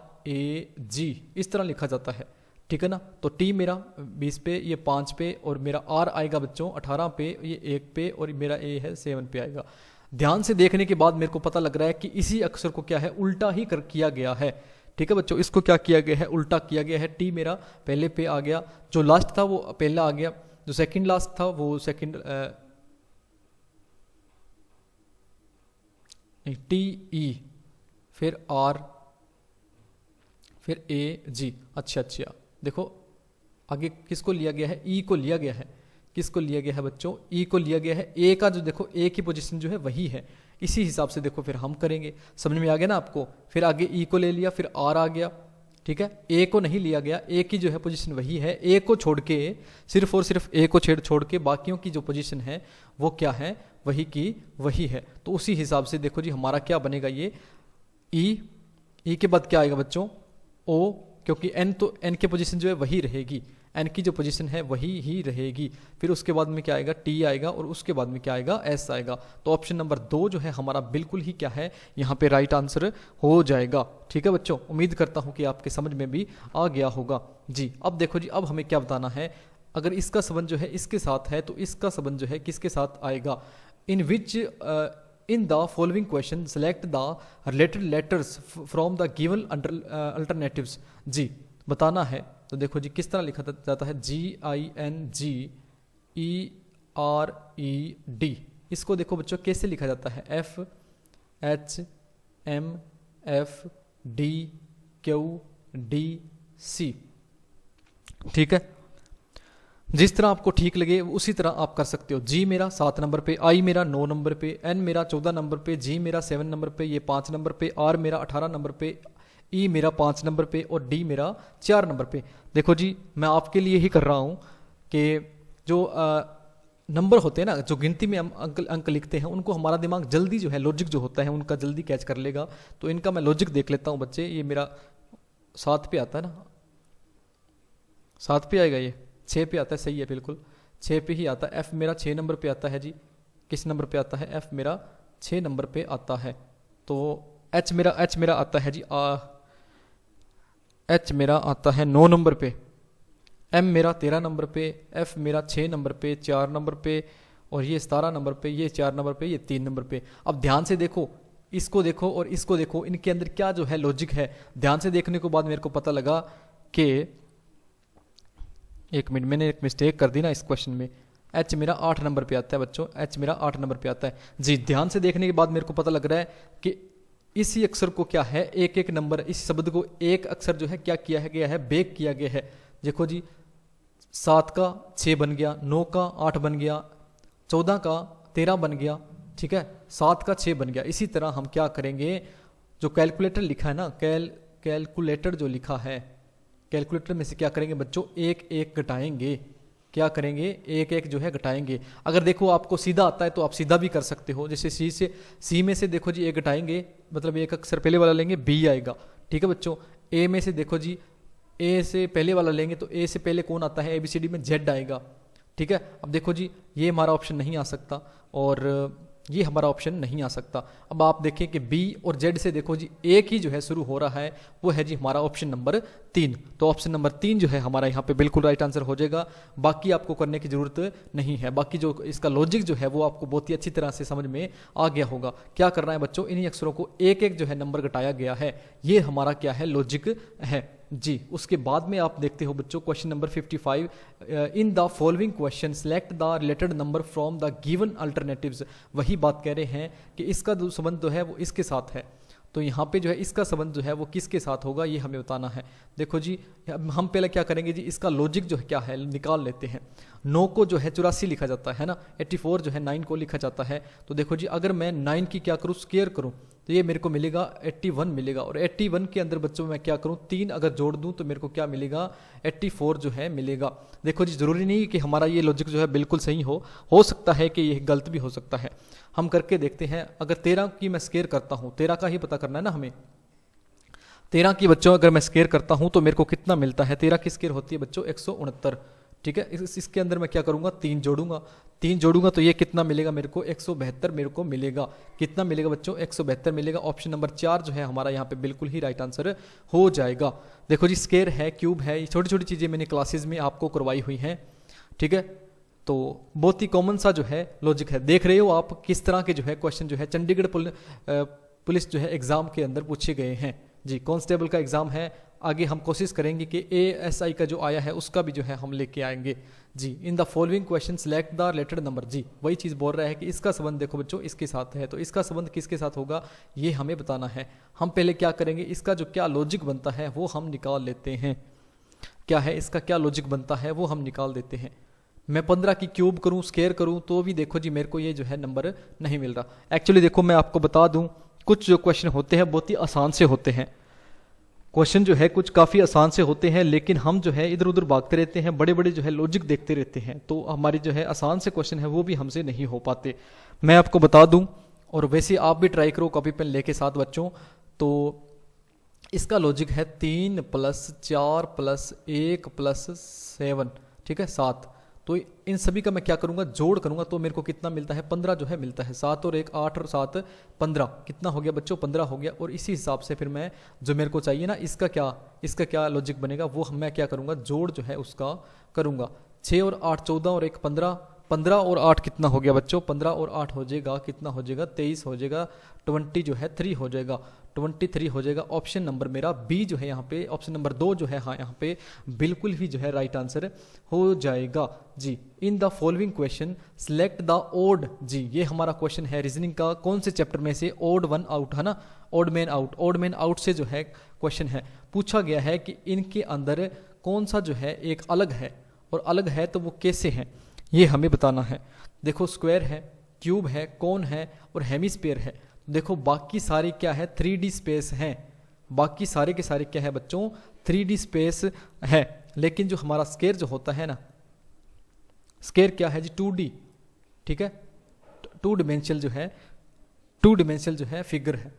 इस तरह लिखा जाता है। ठीक है ना, तो टी मेरा 20 पे, ये 5 पे, और मेरा R आएगा बच्चों 18 पे, ये 1 पे, और मेरा A है 7 पे आएगा। ध्यान से देखने के बाद मेरे को पता लग रहा है कि इसी अक्षर को क्या है उल्टा ही किया गया है। ठीक है बच्चों, इसको क्या किया गया है, उल्टा किया गया है। टी मेरा पहले पे आ गया, जो लास्ट था वो पहला आ गया, जो सेकंड लास्ट था वो सेकंड, TE, फिर R, फिर AG। अच्छा, देखो आगे किसको लिया गया है, E को लिया गया है। किसको लिया गया है बच्चों, E को लिया गया है। A का जो देखो A की पोजीशन जो है वही है, इसी हिसाब से देखो फिर हम करेंगे। समझ में आ गया ना आपको। फिर आगे E को ले लिया, फिर R आ गया। ठीक है, A को नहीं लिया गया, A की जो है पोजीशन वही है। A को छोड़ के, सिर्फ और सिर्फ A को छोड़ के बाकियों की जो पोजीशन है वो क्या है, वही की वही है। तो उसी हिसाब से देखो जी हमारा क्या बनेगा, ये E के बाद क्या आएगा बच्चों, O, क्योंकि N तो N की पोजीशन जो है वही रहेगी, N की जो पोजीशन है वही ही रहेगी। फिर उसके बाद में क्या आएगा, T आएगा, और उसके बाद में क्या आएगा, S आएगा। तो ऑप्शन नंबर 2 जो है हमारा बिल्कुल ही क्या है यहाँ पे राइट आंसर हो जाएगा। ठीक है बच्चों, उम्मीद करता हूँ कि आपके समझ में भी आ गया होगा जी। अब देखो जी, अब हमें क्या बताना है, अगर इसका संबंध जो है इसके साथ है तो इसका संबंध जो है किसके साथ आएगा। In the following question select the related letters from the given alternatives। जी बताना है, तो देखो जी किस तरह लिखा जाता है, GINGERED। इसको देखो बच्चों कैसे लिखा जाता है, FHMFDQDC। ठीक है, जिस तरह आपको ठीक लगे उसी तरह आप कर सकते हो। जी मेरा 7 नंबर पे, आई मेरा 9 नंबर पे, एन मेरा 14 नंबर पे, जी मेरा 7 नंबर पे, ये 5 नंबर पे, आर मेरा 18 नंबर पे, ई मेरा 5 नंबर पे, और डी मेरा 4 नंबर पे। देखो जी मैं आपके लिए ही कर रहा हूँ कि जो नंबर होते हैं ना, जो गिनती में हम अंक लिखते हैं, उनको हमारा दिमाग जल्दी जो है, लॉजिक जो होता है उनका जल्दी कैच कर लेगा। तो इनका मैं लॉजिक देख लेता हूँ बच्चे। ये मेरा 7 पे आता है ना, 7 पे आएगा, ये 6 पे आता है, सही है बिल्कुल 6 पे ही आता है। एफ मेरा 6 नंबर पे आता है जी। किस नंबर पे आता है? एफ मेरा 6 नंबर पे आता है। तो एच मेरा आता है जी, एच मेरा आता है 9 नंबर पे, एम मेरा 13 नंबर पे, एफ मेरा 6 नंबर पे, 4 नंबर पे, और ये 17 नंबर पे, ये 4 नंबर पे, ये 3 नंबर पे। अब ध्यान से देखो, इसको देखो और इसको देखो, इनके अंदर क्या जो है लॉजिक है। ध्यान से देखने के बाद मेरे को पता लगा कि 1 मिनट, मैंने एक मिस्टेक कर दी ना इस क्वेश्चन में। एच मेरा 8 नंबर पे आता है बच्चों, एच मेरा 8 नंबर पे आता है जी। ध्यान से देखने के बाद मेरे को पता लग रहा है कि इसी अक्षर को क्या है, एक एक नंबर, इस शब्द को एक अक्षर जो है क्या किया है गया है, बेक किया गया है। देखो जी, 7 का 6 बन गया, 9 का 8 बन गया, 14 का 13 बन गया, ठीक है, 7 का 6 बन गया। इसी तरह हम क्या करेंगे, जो कैलकुलेटर लिखा है ना, कैलकुलेटर जो लिखा है, कैलकुलेटर में से क्या करेंगे बच्चों, एक एक घटाएंगे। क्या करेंगे? एक एक जो है घटाएंगे। अगर देखो आपको सीधा आता है तो आप सीधा भी कर सकते हो। जैसे सी में से देखो जी एक घटाएंगे, मतलब एक अक्षर पहले वाला लेंगे, बी आएगा, ठीक है बच्चों। ए में से देखो जी, ए से पहले वाला लेंगे तो ए से पहले कौन आता है, ABCD में जेड आएगा, ठीक है। अब देखो जी, ये हमारा ऑप्शन नहीं आ सकता और ये हमारा ऑप्शन नहीं आ सकता। अब आप देखें कि बी और जेड से देखो जी एक ही जो है शुरू हो रहा है, वो है जी हमारा ऑप्शन नंबर 3। तो ऑप्शन नंबर 3 जो है हमारा यहाँ पे बिल्कुल राइट आंसर हो जाएगा। बाकी आपको करने की जरूरत नहीं है। बाकी जो इसका लॉजिक जो है वो आपको बहुत ही अच्छी तरह से समझ में आ गया होगा। क्या करना है बच्चों, इन्हीं अक्षरों को एक एक जो है नंबर घटाया गया है, ये हमारा क्या है, लॉजिक है जी। उसके बाद में आप देखते हो बच्चों question number 55, in the following question select the related number from the given alternatives. वही बात कह रहे हैं कि इसका जो संबंध जो है वो इसके साथ है। तो यहाँ पे जो है इसका संबंध जो है वो किसके साथ होगा, ये हमें बताना है। देखो जी, हम पहले क्या करेंगे जी, इसका लॉजिक जो है क्या है निकाल लेते हैं। 9 को जो है 84 लिखा जाता है ना, 84 जो है 9 को लिखा जाता है। तो देखो जी, अगर मैं 9 की क्या करूँ, स्क्वायर करूँ, तो ये मेरे को मिलेगा 81 मिलेगा। और 81 के अंदर बच्चों मैं क्या करूँ, 3 अगर जोड़ दूँ तो मेरे को क्या मिलेगा, 84 जो है मिलेगा। देखो जी, ज़रूरी नहीं कि हमारा ये लॉजिक जो है बिल्कुल सही हो सकता है कि ये गलत भी हो सकता है। हम करके देखते हैं। अगर 13 की मैं स्क्वायर करता हूँ, 13 का ही पता करना है ना हमें। 13 की बच्चों अगर मैं स्क्वायर करता हूँ तो मेरे को कितना मिलता है, 13 की स्क्वायर होती है बच्चों 169, ठीक है। इसके अंदर मैं क्या करूँगा, 3 जोड़ूंगा, 3 जोड़ूंगा तो ये कितना मिलेगा मेरे को, 172 मेरे को मिलेगा। कितना मिलेगा बच्चों, 172 मिलेगा। ऑप्शन नंबर 4 जो है हमारा यहाँ पे बिल्कुल ही राइट आंसर हो जाएगा। देखो जी, स्क्वायर है, क्यूब है, ये छोटी छोटी चीज़ें मैंने क्लासेज में आपको करवाई हुई हैं, ठीक है। तो बहुत ही कॉमन सा जो है लॉजिक है। देख रहे हो आप किस तरह के जो है क्वेश्चन जो है चंडीगढ़ पुलिस जो है एग्जाम के अंदर पूछे गए हैं जी। कांस्टेबल का एग्जाम है, आगे हम कोशिश करेंगे कि ASI का जो आया है उसका भी जो है हम लेके आएंगे जी। In the following question select the related number, जी वही चीज़ बोल रहा है कि इसका संबंध देखो बच्चों इसके साथ है, तो इसका संबंध किसके साथ होगा ये हमें बताना है। हम पहले क्या करेंगे, इसका जो क्या लॉजिक बनता है वो हम निकाल लेते हैं। क्या है इसका क्या लॉजिक बनता है वो हम निकाल देते हैं। मैं 15 की क्यूब करूं, स्क्वायर करूं तो भी देखो जी मेरे को ये जो है नंबर नहीं मिल रहा। एक्चुअली देखो मैं आपको बता दूं, कुछ जो क्वेश्चन होते हैं बहुत ही आसान से होते हैं। क्वेश्चन जो है कुछ काफ़ी आसान से होते हैं, लेकिन हम जो है इधर उधर भागते रहते हैं, बड़े बड़े जो है लॉजिक देखते रहते हैं, तो हमारी जो है आसान से क्वेश्चन है वो भी हमसे नहीं हो पाते। मैं आपको बता दूं, और वैसे आप भी ट्राई करो कॉपी पेन लेके साथ बच्चों। तो इसका लॉजिक है 3 + 4 + 1 + 7, ठीक है 7। तो इन सभी का मैं क्या करूंगा, जोड़ करूंगा तो मेरे को कितना मिलता है, 15 जो है मिलता है। 7 और 1 8 और 7 15, कितना हो गया बच्चों, 15 हो गया। और इसी हिसाब से फिर मैं जो मेरे को चाहिए ना इसका क्या लॉजिक बनेगा वो मैं क्या करूंगा, जोड़ जो है उसका करूंगा। 6 और 8 14 और 1 15, 15 और 8 कितना हो गया बच्चों, 15 और 8 हो जाएगा, कितना हो जाएगा 23 हो जाएगा, 20 जो है 3 हो जाएगा, 23 हो जाएगा। ऑप्शन नंबर मेरा बी जो है यहाँ पे, ऑप्शन नंबर 2 जो है हाँ यहाँ पे बिल्कुल ही जो है राइट आंसर हो जाएगा जी। In the following question select the odd, जी ये हमारा क्वेश्चन है रीजनिंग का, कौन से चैप्टर में से, ओड वन आउट है ना, odd man out, odd man out से जो है क्वेश्चन है। पूछा गया है कि इनके अंदर कौन सा जो है एक अलग है, और अलग है तो वो कैसे है ये हमें बताना है। देखो स्क्वायर है, क्यूब है, कोन है और हेमिस्फीयर है। देखो बाकी सारे क्या है, 3D स्पेस हैं, बाकी सारे के सारे क्या है बच्चों 3D स्पेस है। लेकिन जो हमारा स्क्वायर जो होता है ना, स्क्वायर क्या है जी 2D, ठीक है, टू डिमेंशियल जो है फिगर है,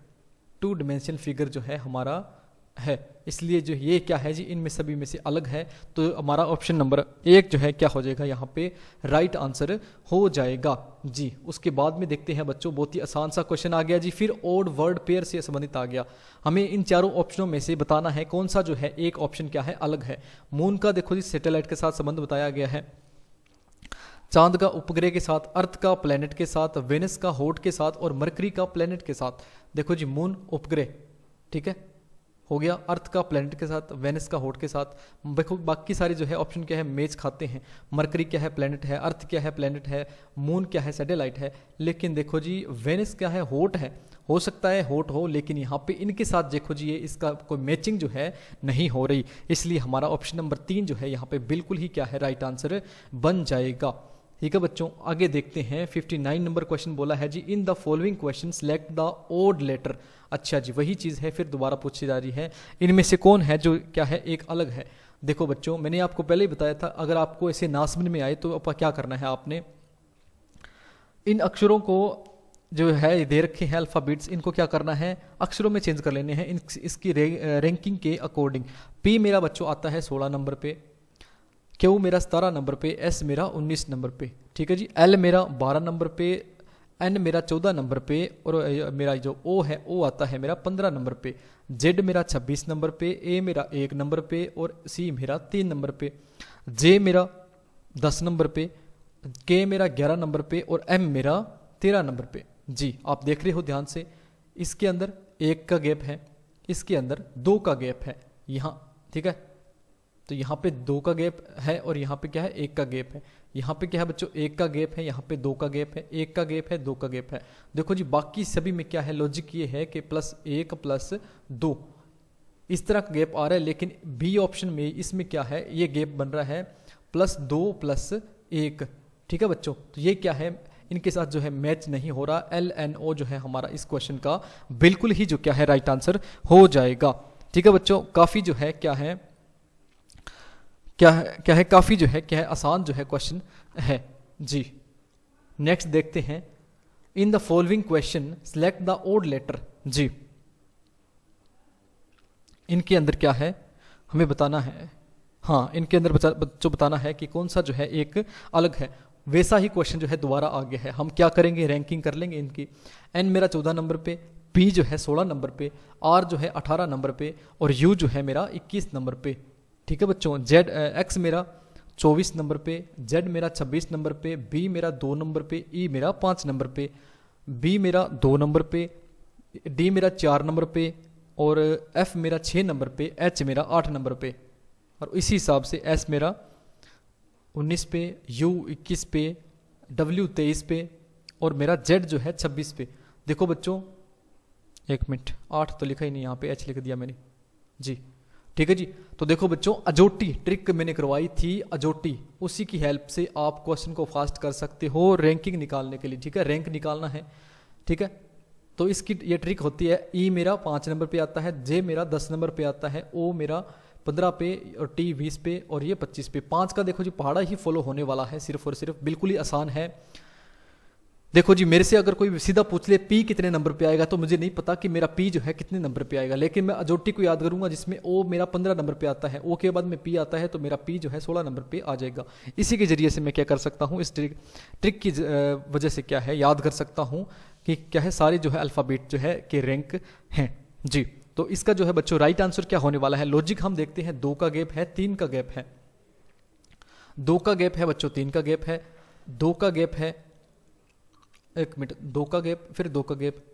टू डिमेंशियल फिगर जो है हमारा है, इसलिए जो ये क्या है जी, इनमें सभी में से अलग है, तो हमारा ऑप्शन नंबर 1 जो है क्या हो जाएगा यहाँ पे राइट आंसर हो जाएगा जी। उसके बाद में देखते हैं बच्चों, बहुत ही आसान सा क्वेश्चन आ गया जी, फिर ओड वर्ड पेयर से संबंधित आ गया। हमें इन चारों ऑप्शनों में से बताना है कौन सा जो है एक ऑप्शन क्या है अलग है। मून का देखो जी सैटेलाइट के साथ संबंध बताया गया है, चांद का उपग्रह के साथ, अर्थ का प्लेनेट के साथ, वेनस का हॉट के साथ और मरकरी का प्लेनेट के साथ। देखो जी मून उपग्रह, ठीक है, हो गया, अर्थ का प्लेनेट के साथ, वेनस का हॉट के साथ। देखो बाकी सारे जो है ऑप्शन क्या है मैच खाते हैं, मरकरी क्या है प्लेनेट है, अर्थ क्या है प्लेनेट है, मून क्या है सैटेलाइट है। लेकिन देखो जी वेनस क्या है हॉट है, हो सकता है हॉट हो, लेकिन यहाँ पे इनके साथ देखो जी ये इसका कोई मैचिंग जो है नहीं हो रही, इसलिए हमारा ऑप्शन नंबर 3 जो है यहाँ पे बिल्कुल ही क्या है राइट आंसर बन जाएगा। ठीक है बच्चों, आगे देखते हैं 59 नंबर क्वेश्चन बोला है जी, in the following question select the odd letter. अच्छा जी वही चीज़ है, फिर दोबारा पूछी जा रही है, इनमें से कौन है जो क्या है एक अलग है। देखो बच्चों मैंने आपको पहले ही बताया था, अगर आपको ऐसे ना समझ में आए तो आप क्या करना है, आपने इन अक्षरों को जो है दे रखे हैं अल्फ़ाबेट्स, इनको क्या करना है अक्षरों में चेंज कर लेने हैं इसकी रैंकिंग के अकॉर्डिंग। पी मेरा बच्चों आता है 16 नंबर पे, क्यू मेरा 17 नंबर पे, एस मेरा 19 नंबर पे, ठीक है जी, एल मेरा 12 नंबर पे, एन मेरा 14 नंबर पे, और मेरा जो ओ है ओ आता है मेरा 15 नंबर पे, जेड मेरा 26 नंबर पे, ए मेरा 1 नंबर पे और सी मेरा 3 नंबर पे, जे मेरा 10 नंबर पे, के मेरा 11 नंबर पे और एम मेरा 13 नंबर पे। जी आप देख रहे हो ध्यान से, इसके अंदर 1 का गैप है, इसके अंदर 2 का गैप है यहाँ, ठीक है, तो यहाँ पे 2 का गैप है और यहाँ पे क्या है 1 का गैप है। यहाँ पे क्या है बच्चों 1 का गैप है, यहाँ पे 2 का गैप है, 1 का गैप है, 2 का गैप है। देखो जी बाकी सभी में क्या है लॉजिक ये है कि +1 +2 इस तरह का गैप आ रहा है, लेकिन बी ऑप्शन में इसमें क्या है ये गैप बन रहा है +2 +1। ठीक है बच्चों, तो ये क्या है इनके साथ जो है मैच नहीं हो रहा, LNO जो है हमारा इस क्वेश्चन का बिल्कुल ही जो क्या है राइट आंसर हो जाएगा। ठीक है बच्चों, काफ़ी जो है क्या है काफ़ी जो है क्या है आसान जो है क्वेश्चन है जी। नेक्स्ट देखते हैं, in the following question select the odd letter. जी इनके अंदर क्या है हमें बताना है, हाँ इनके अंदर बच्चों बताना है कि कौन सा जो है एक अलग है। वैसा ही क्वेश्चन जो है दोबारा आ गया है, हम क्या करेंगे रैंकिंग कर लेंगे इनकी। एन मेरा 14 नंबर पे, पी जो है 16 नंबर पे, आर जो है 18 नंबर पे और यू जो है मेरा 21 नंबर पे। ठीक है बच्चों, जेड एक्स मेरा 24 नंबर पे, जेड मेरा 26 नंबर पे, बी मेरा 2 नंबर पे, ई मेरा 5 नंबर पे, बी मेरा 2 नंबर पे, डी मेरा 4 नंबर पे और एफ मेरा 6 नंबर पे, एच मेरा 8 नंबर पे और इसी हिसाब से एस मेरा 19 पे, यू 21 पे, डब्ल्यू 23 पे और मेरा जेड जो है 26 पे। देखो बच्चों 1 मिनट, 8 तो लिखा ही नहीं, यहाँ पे एच लिख दिया मैंने जी। ठीक है जी, तो देखो बच्चों अजोटी ट्रिक मैंने करवाई थी, अजोटी उसी की हेल्प से आप क्वेश्चन को फास्ट कर सकते हो रैंकिंग निकालने के लिए। ठीक है, रैंक निकालना है, ठीक है, तो इसकी ये ट्रिक होती है। ई मेरा 5 नंबर पे आता है, जे मेरा 10 नंबर पे आता है, ओ मेरा 15 पे और टी 20 पे और ये 25 पे। 5 का देखो जी पहाड़ा ही फॉलो होने वाला है सिर्फ और सिर्फ, बिल्कुल ही आसान है। देखो जी मेरे से अगर कोई सीधा पूछ ले पी कितने नंबर पे आएगा तो मुझे नहीं पता कि मेरा पी जो है कितने नंबर पे आएगा, लेकिन मैं अजोटी को याद करूंगा जिसमें ओ मेरा 15 नंबर पे आता है, ओ के बाद में पी आता है तो मेरा पी जो है 16 नंबर पे आ जाएगा। इसी के जरिए से मैं क्या कर सकता हूँ, इस ट्रिक की वजह से क्या है याद कर सकता हूँ कि क्या है सारे जो है अल्फ़ाबेट जो है के रैंक हैं जी। तो इसका जो है बच्चों राइट आंसर क्या होने वाला है, लॉजिक हम देखते हैं। 2 का गैप है, 3 का गैप है, 2 का गैप है बच्चों, 3 का गैप है, 2 का गैप है, 1 मिनट, 2 का गैप फिर 2 का गैप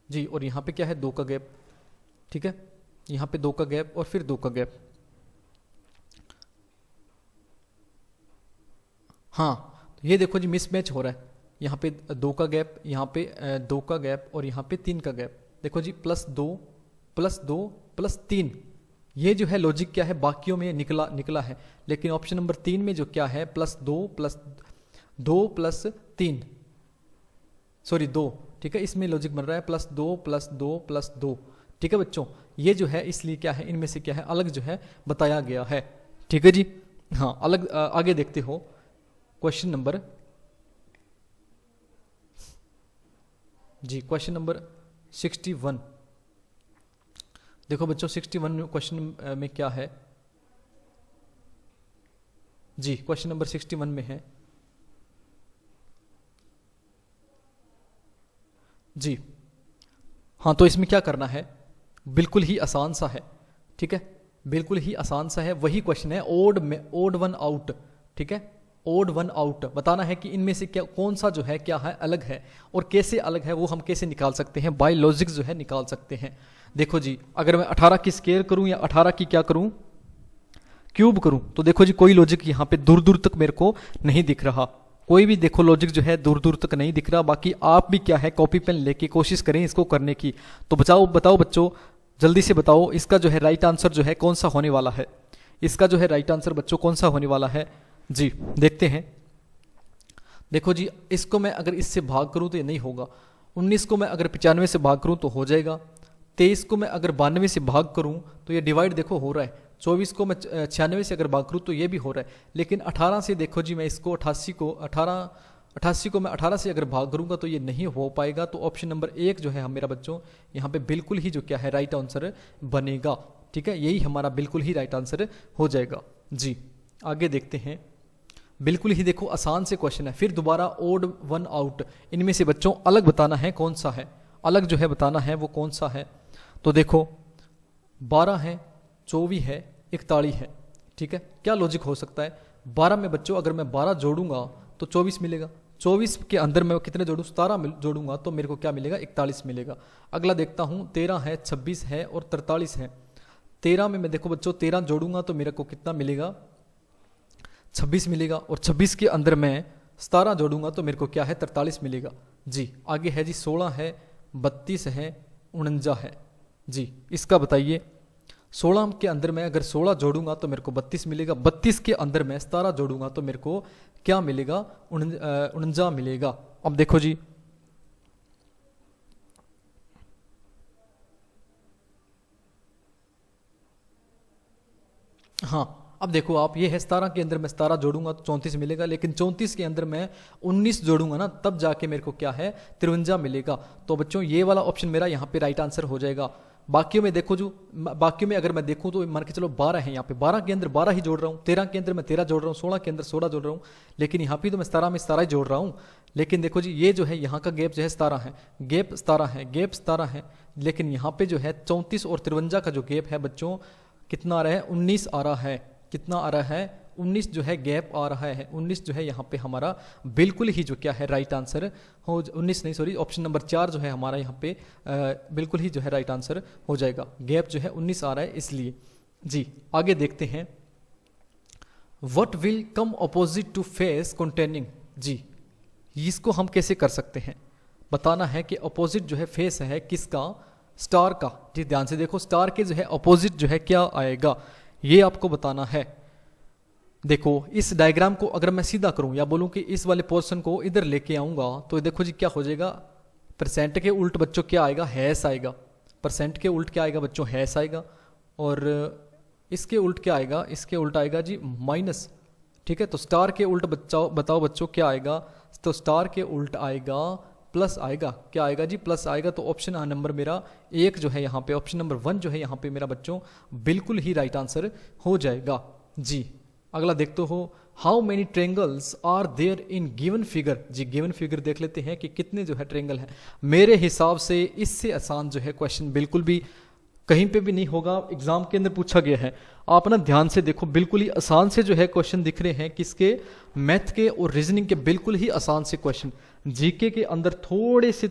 जी, और यहाँ पे क्या है 2 का गैप। ठीक है, यहाँ पे 2 का गैप और फिर 2 का गैप। हाँ तो ये देखो जी मिसमैच हो रहा है, यहाँ पे 2 का गैप, यहाँ पे 2 का गैप और यहाँ पे 3 का गैप। देखो जी +2 +2 +3, ये जो है लॉजिक क्या है बाकियों में निकला है, लेकिन ऑप्शन नंबर 3 में जो क्या है +2 +3 सॉरी 2, ठीक है, इसमें लॉजिक बन रहा है +2 +2 +2। ठीक है बच्चों, ये जो है इसलिए क्या है इनमें से क्या है अलग जो है बताया गया है। ठीक है जी, हाँ अलग। आगे देखते हो क्वेश्चन नंबर जी क्वेश्चन नंबर 61। देखो बच्चों 61 क्वेश्चन में क्या है जी, क्वेश्चन नंबर 61 में है जी। हाँ तो इसमें क्या करना है, बिल्कुल ही आसान सा है, ठीक है, बिल्कुल ही आसान सा है। वही क्वेश्चन है ओड में, ओड वन आउट, ठीक है, ओड वन आउट बताना है कि इनमें से क्या कौन सा जो है क्या है अलग है, और कैसे अलग है वो हम कैसे निकाल सकते हैं, बाय लॉजिक जो है निकाल सकते हैं। देखो जी अगर मैं 18 की स्केयर करूं या 18 की क्या करूं, क्यूब करूं, तो देखो जी कोई लॉजिक यहाँ पे दूर दूर तक मेरे को नहीं दिख रहा, कोई भी देखो लॉजिक जो है दूर दूर तक नहीं दिख रहा। बाकी आप भी क्या है कॉपी पेन लेके कोशिश करें इसको करने की। तो बताओ बच्चों जल्दी से बताओ इसका जो है राइट आंसर जो है कौन सा होने वाला है, इसका जो है राइट आंसर बच्चों कौन सा होने वाला है जी, देखते हैं। देखो जी इसको मैं अगर इससे भाग करूं तो ये नहीं होगा, 19 को मैं अगर 95 से भाग करूं तो हो जाएगा, 23 को मैं अगर 92 से भाग करूं तो ये डिवाइड देखो हो रहा है, 24 को मैं 96 से अगर भाग करूं तो ये भी हो रहा है। लेकिन 18 से देखो जी मैं इसको 88 को मैं 18 से अगर भाग करूंगा तो ये नहीं हो पाएगा। तो ऑप्शन नंबर 1 जो है मेरा बच्चों यहाँ पे बिल्कुल ही जो क्या है राइट आंसर बनेगा, ठीक है, यही हमारा बिल्कुल ही राइट आंसर हो जाएगा जी। आगे देखते हैं, बिल्कुल ही देखो आसान से क्वेश्चन है, फिर दोबारा ओड वन आउट, इनमें से बच्चों अलग बताना है कौन सा है, अलग जो है बताना है वो कौन सा है। तो देखो 12 है, 24 है, 41 है, ठीक है, क्या लॉजिक हो सकता है। 12 में बच्चों अगर मैं 12 जोड़ूंगा तो 24 मिलेगा, 24 के अंदर मैं कितने जोड़ूं, 17 जोड़ूंगा तो मेरे को क्या मिलेगा 41 मिलेगा। अगला देखता हूं 13 है, 26 है और 43 है, 13 में मैं देखो बच्चों 13 जोड़ूंगा तो मेरे को कितना मिलेगा 26 मिलेगा, और 26 के अंदर मैं 17 जोड़ूंगा तो मेरे को क्या है 43 मिलेगा जी। आगे है जी 16 है, 32 है, 49 है जी, इसका बताइए। 16 के अंदर मैं अगर 16 जोड़ूंगा तो मेरे को 32 मिलेगा, 32 के अंदर मैं 17 जोड़ूंगा तो मेरे को क्या मिलेगा 49 मिलेगा। अब देखो जी हाँ, अब देखो आप ये है 17 के अंदर मैं 17 जोड़ूंगा तो 34 मिलेगा, लेकिन 34 के अंदर मैं 19 जोड़ूंगा ना तब जाके मेरे को क्या है 53 मिलेगा। तो बच्चों ये वाला ऑप्शन मेरा यहाँ पे राइट आंसर हो जाएगा। बाकियों में देखो जो बाकियों में अगर मैं देखूं तो मान के चलो 12 है, यहाँ पे 12 के अंदर 12 ही जोड़ रहा हूँ, 13 के अंदर मैं 13 जोड़ रहा हूँ, 16 के अंदर 16 जोड़ रहा हूँ, लेकिन यहाँ पे तो मैं 17 में 17 ही जोड़ रहा हूँ। लेकिन देखो जी ये जो है यहाँ का गैप जो है 17 है, गैप 17 है, गैप 17 है, लेकिन यहाँ पे जो है 34 और 53 का जो गैप है बच्चों कितना आ रहा है 19 आ रहा है, कितना आ रहा है 19 जो है गैप आ रहा है, 19 जो है यहाँ पे हमारा बिल्कुल ही जो क्या है राइट आंसर हो, 19 नहीं सॉरी ऑप्शन नंबर 4 जो है हमारा यहाँ पे बिल्कुल ही जो है राइट आंसर हो जाएगा, गैप जो है 19 आ रहा है इसलिए जी। आगे देखते हैं what will come opposite to face containing जी, इसको हम कैसे कर सकते हैं, बताना है कि अपोजिट जो है फेस है किसका, स्टार का जी। ध्यान से देखो स्टार के जो है अपोजिट जो है क्या आएगा ये आपको बताना है। देखो इस डायग्राम को अगर मैं सीधा करूं या बोलूं कि इस वाले पोर्शन को इधर लेके आऊंगा तो देखो जी क्या हो जाएगा, परसेंट के उल्ट बच्चों क्या आएगा हैश आएगा, परसेंट के उल्ट क्या आएगा बच्चों हैश आएगा, और इसके उल्ट क्या आएगा, इसके उल्ट आएगा जी माइनस, ठीक है। तो स्टार के उल्ट बताओ बच्चों क्या आएगा, तो स्टार के उल्ट आएगा प्लस आएगा, क्या आएगा जी प्लस आएगा। तो ऑप्शन नंबर मेरा 1 जो है यहाँ पे, ऑप्शन नंबर 1 जो है यहाँ पे मेरा बच्चों बिल्कुल ही राइट आंसर हो जाएगा जी। अगला देखते हो how many triangles are there in given figure जी, गिवन फिगर देख लेते हैं कि कितने जो है ट्रेंगल हैं। मेरे हिसाब से इससे आसान जो है क्वेश्चन बिल्कुल भी कहीं पे भी नहीं होगा, एग्जाम के अंदर पूछा गया है। आप ना ध्यान से देखो बिल्कुल ही आसान से जो है क्वेश्चन दिख रहे हैं किसके, मैथ के और रीजनिंग के, बिल्कुल ही आसान से क्वेश्चन। जीके के अंदर थोड़े से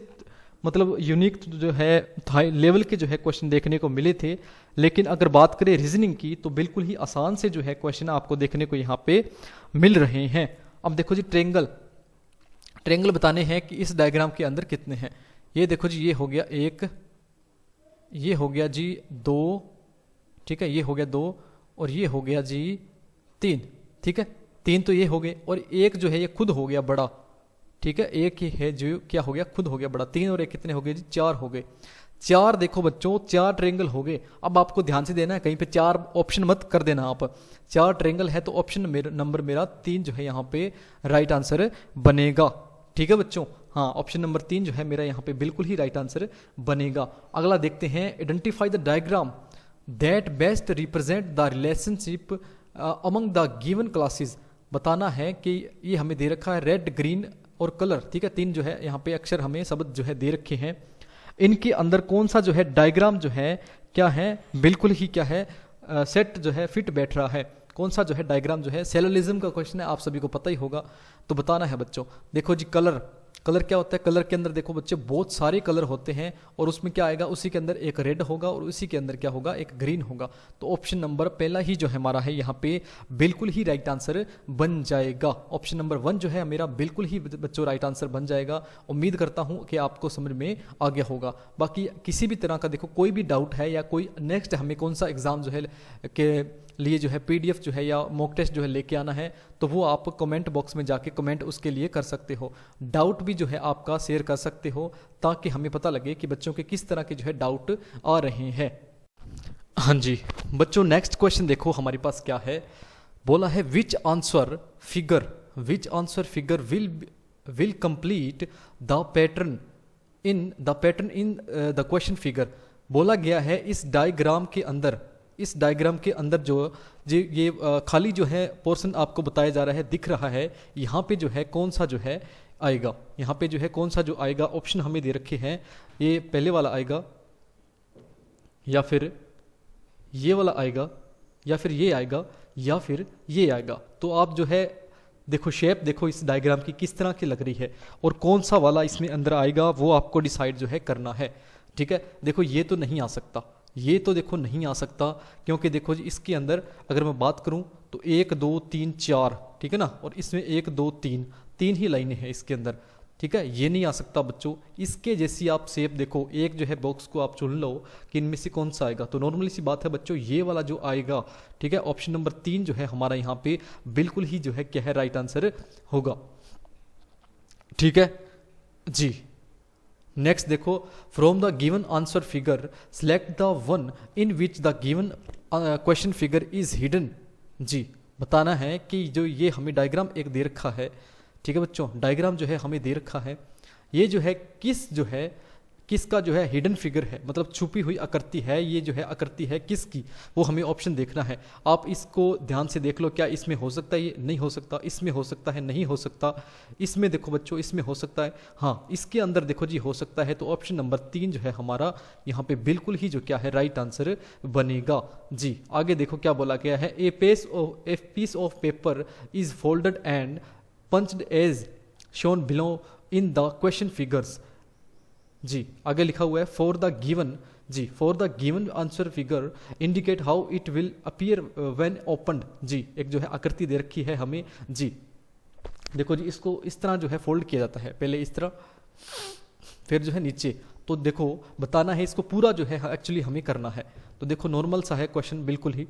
मतलब यूनिक जो है लेवल के जो है क्वेश्चन देखने को मिले थे, लेकिन अगर बात करें रीजनिंग की तो बिल्कुल ही आसान से जो है क्वेश्चन आपको देखने को यहाँ पे मिल रहे हैं। अब देखो जी ट्रेंगल बताने हैं कि इस डायग्राम के अंदर कितने हैं। ये देखो जी ये हो गया 1, ये हो गया जी 2, ठीक है, ये हो गया 2 और ये हो गया जी 3, ठीक है, 3 तो ये हो गए, और एक जो है ये खुद हो गया बड़ा, ठीक है, एक ही है जो क्या हो गया खुद हो गया बड़ा। 3 और 1 कितने हो गए जी 4 हो गए। 4 देखो बच्चों 4 ट्रेंगल हो गए। अब आपको ध्यान से देना है, कहीं पे 4 ऑप्शन मत कर देना आप, 4 ट्रेंगल है तो ऑप्शन नंबर मेरा 3 जो है यहाँ पे राइट आंसर बनेगा, ठीक है बच्चों। हाँ, ऑप्शन नंबर 3 जो है मेरा यहाँ पे बिल्कुल ही राइट आंसर बनेगा। अगला देखते हैं, identify the diagram that best represent the relationship among the given classes. बताना है कि ये हमें दे रखा है रेड, ग्रीन और कलर, ठीक है, 3 जो है यहाँ पे अक्षर हमें शब्द जो है दे रखे हैं। इनके अंदर कौन सा जो है डायग्राम जो है क्या है, बिल्कुल ही क्या है सेट जो है फिट बैठ रहा है। कौन सा जो है डायग्राम जो है, सेलुलिज्म का क्वेश्चन है, आप सभी को पता ही होगा, तो बताना है बच्चों। देखो जी, कलर, कलर क्या होता है, कलर के अंदर देखो बच्चे बहुत सारे कलर होते हैं और उसमें क्या आएगा, उसी के अंदर एक रेड होगा और उसी के अंदर क्या होगा, एक ग्रीन होगा। तो ऑप्शन नंबर पहला ही जो है हमारा है यहाँ पे बिल्कुल ही राइट आंसर बन जाएगा। ऑप्शन नंबर 1 जो है मेरा बिल्कुल ही बच्चों राइट आंसर बन जाएगा। उम्मीद करता हूँ कि आपको समझ में आ गया होगा। बाकी किसी भी तरह का देखो कोई भी डाउट है या कोई नेक्स्ट हमें कौन सा एग्जाम जो है के लिए जो है पीडीएफ जो है या मॉक टेस्ट जो है लेके आना है, तो वो आप कमेंट बॉक्स में जाके कमेंट उसके लिए कर सकते हो। डाउट भी जो है आपका शेयर कर सकते हो ताकि हमें पता लगे कि बच्चों के किस तरह के जो है डाउट आ रहे हैं। हाँ जी बच्चों, नेक्स्ट क्वेश्चन देखो हमारे पास क्या है, बोला है विच answer figure will complete the pattern in the question figure. बोला गया है इस डायग्राम के अंदर जो ये खाली जो है पोर्शन आपको बताया जा रहा है, दिख रहा है, यहाँ पे जो है कौन सा जो है आएगा, यहाँ पे जो है कौन सा जो आएगा। ऑप्शन हमें दे रखे हैं, ये पहले वाला आएगा या फिर ये वाला आएगा या फिर ये आएगा या फिर ये आएगा। तो आप जो है देखो शेप देखो इस डायग्राम की किस तरह की लग रही है और कौन सा वाला इसमें अंदर आएगा वो आपको डिसाइड जो है करना है। ठीक है, देखो ये तो नहीं आ सकता, ये तो देखो नहीं आ सकता, क्योंकि देखो जी इसके अंदर अगर मैं बात करूं तो 1 2 3 4, ठीक है ना, और इसमें 1 2 3 ही लाइनें हैं इसके अंदर। ठीक है, ये नहीं आ सकता बच्चों। इसके जैसी आप शेप देखो, एक जो है बॉक्स को आप चुन लो कि इनमें से कौन सा आएगा, तो नॉर्मली सी बात है बच्चों ये वाला जो आएगा, ठीक है, ऑप्शन नंबर 3 जो है हमारा यहाँ पे बिल्कुल ही जो है क्या है राइट आंसर होगा। ठीक है जी, नेक्स्ट देखो, from the given answer figure select the one in which the given question figure is hidden. जी, बताना है कि जो ये हमें डायग्राम एक दे रखा है, ठीक है बच्चों, डायग्राम जो है हमें दे रखा है, ये जो है किसका जो है हिडन फिगर है, मतलब छुपी हुई आकृति है, ये जो है आकृति है किसकी, वो हमें ऑप्शन देखना है। आप इसको ध्यान से देख लो, क्या इसमें हो सकता है, ये नहीं हो सकता, इसमें हो सकता है, नहीं हो सकता, इसमें देखो बच्चों इसमें हो सकता है, हाँ इसके अंदर देखो जी हो सकता है। तो ऑप्शन नंबर 3 जो है हमारा यहाँ पे बिल्कुल ही जो क्या है राइट आंसर बनेगा। जी, आगे देखो क्या बोला गया है, a piece of paper is folded and punched as shown below in the question figures. जी, आगे लिखा हुआ है for the given answer figure indicate how it will appear when opened. जी, एक जो है आकृति दे रखी है हमें। जी देखो जी, इसको इस तरह जो है फोल्ड किया जाता है, पहले इस तरह फिर जो है नीचे। तो देखो बताना है इसको पूरा जो है एक्चुअली हमें करना है। तो देखो नॉर्मल सा है क्वेश्चन, बिल्कुल ही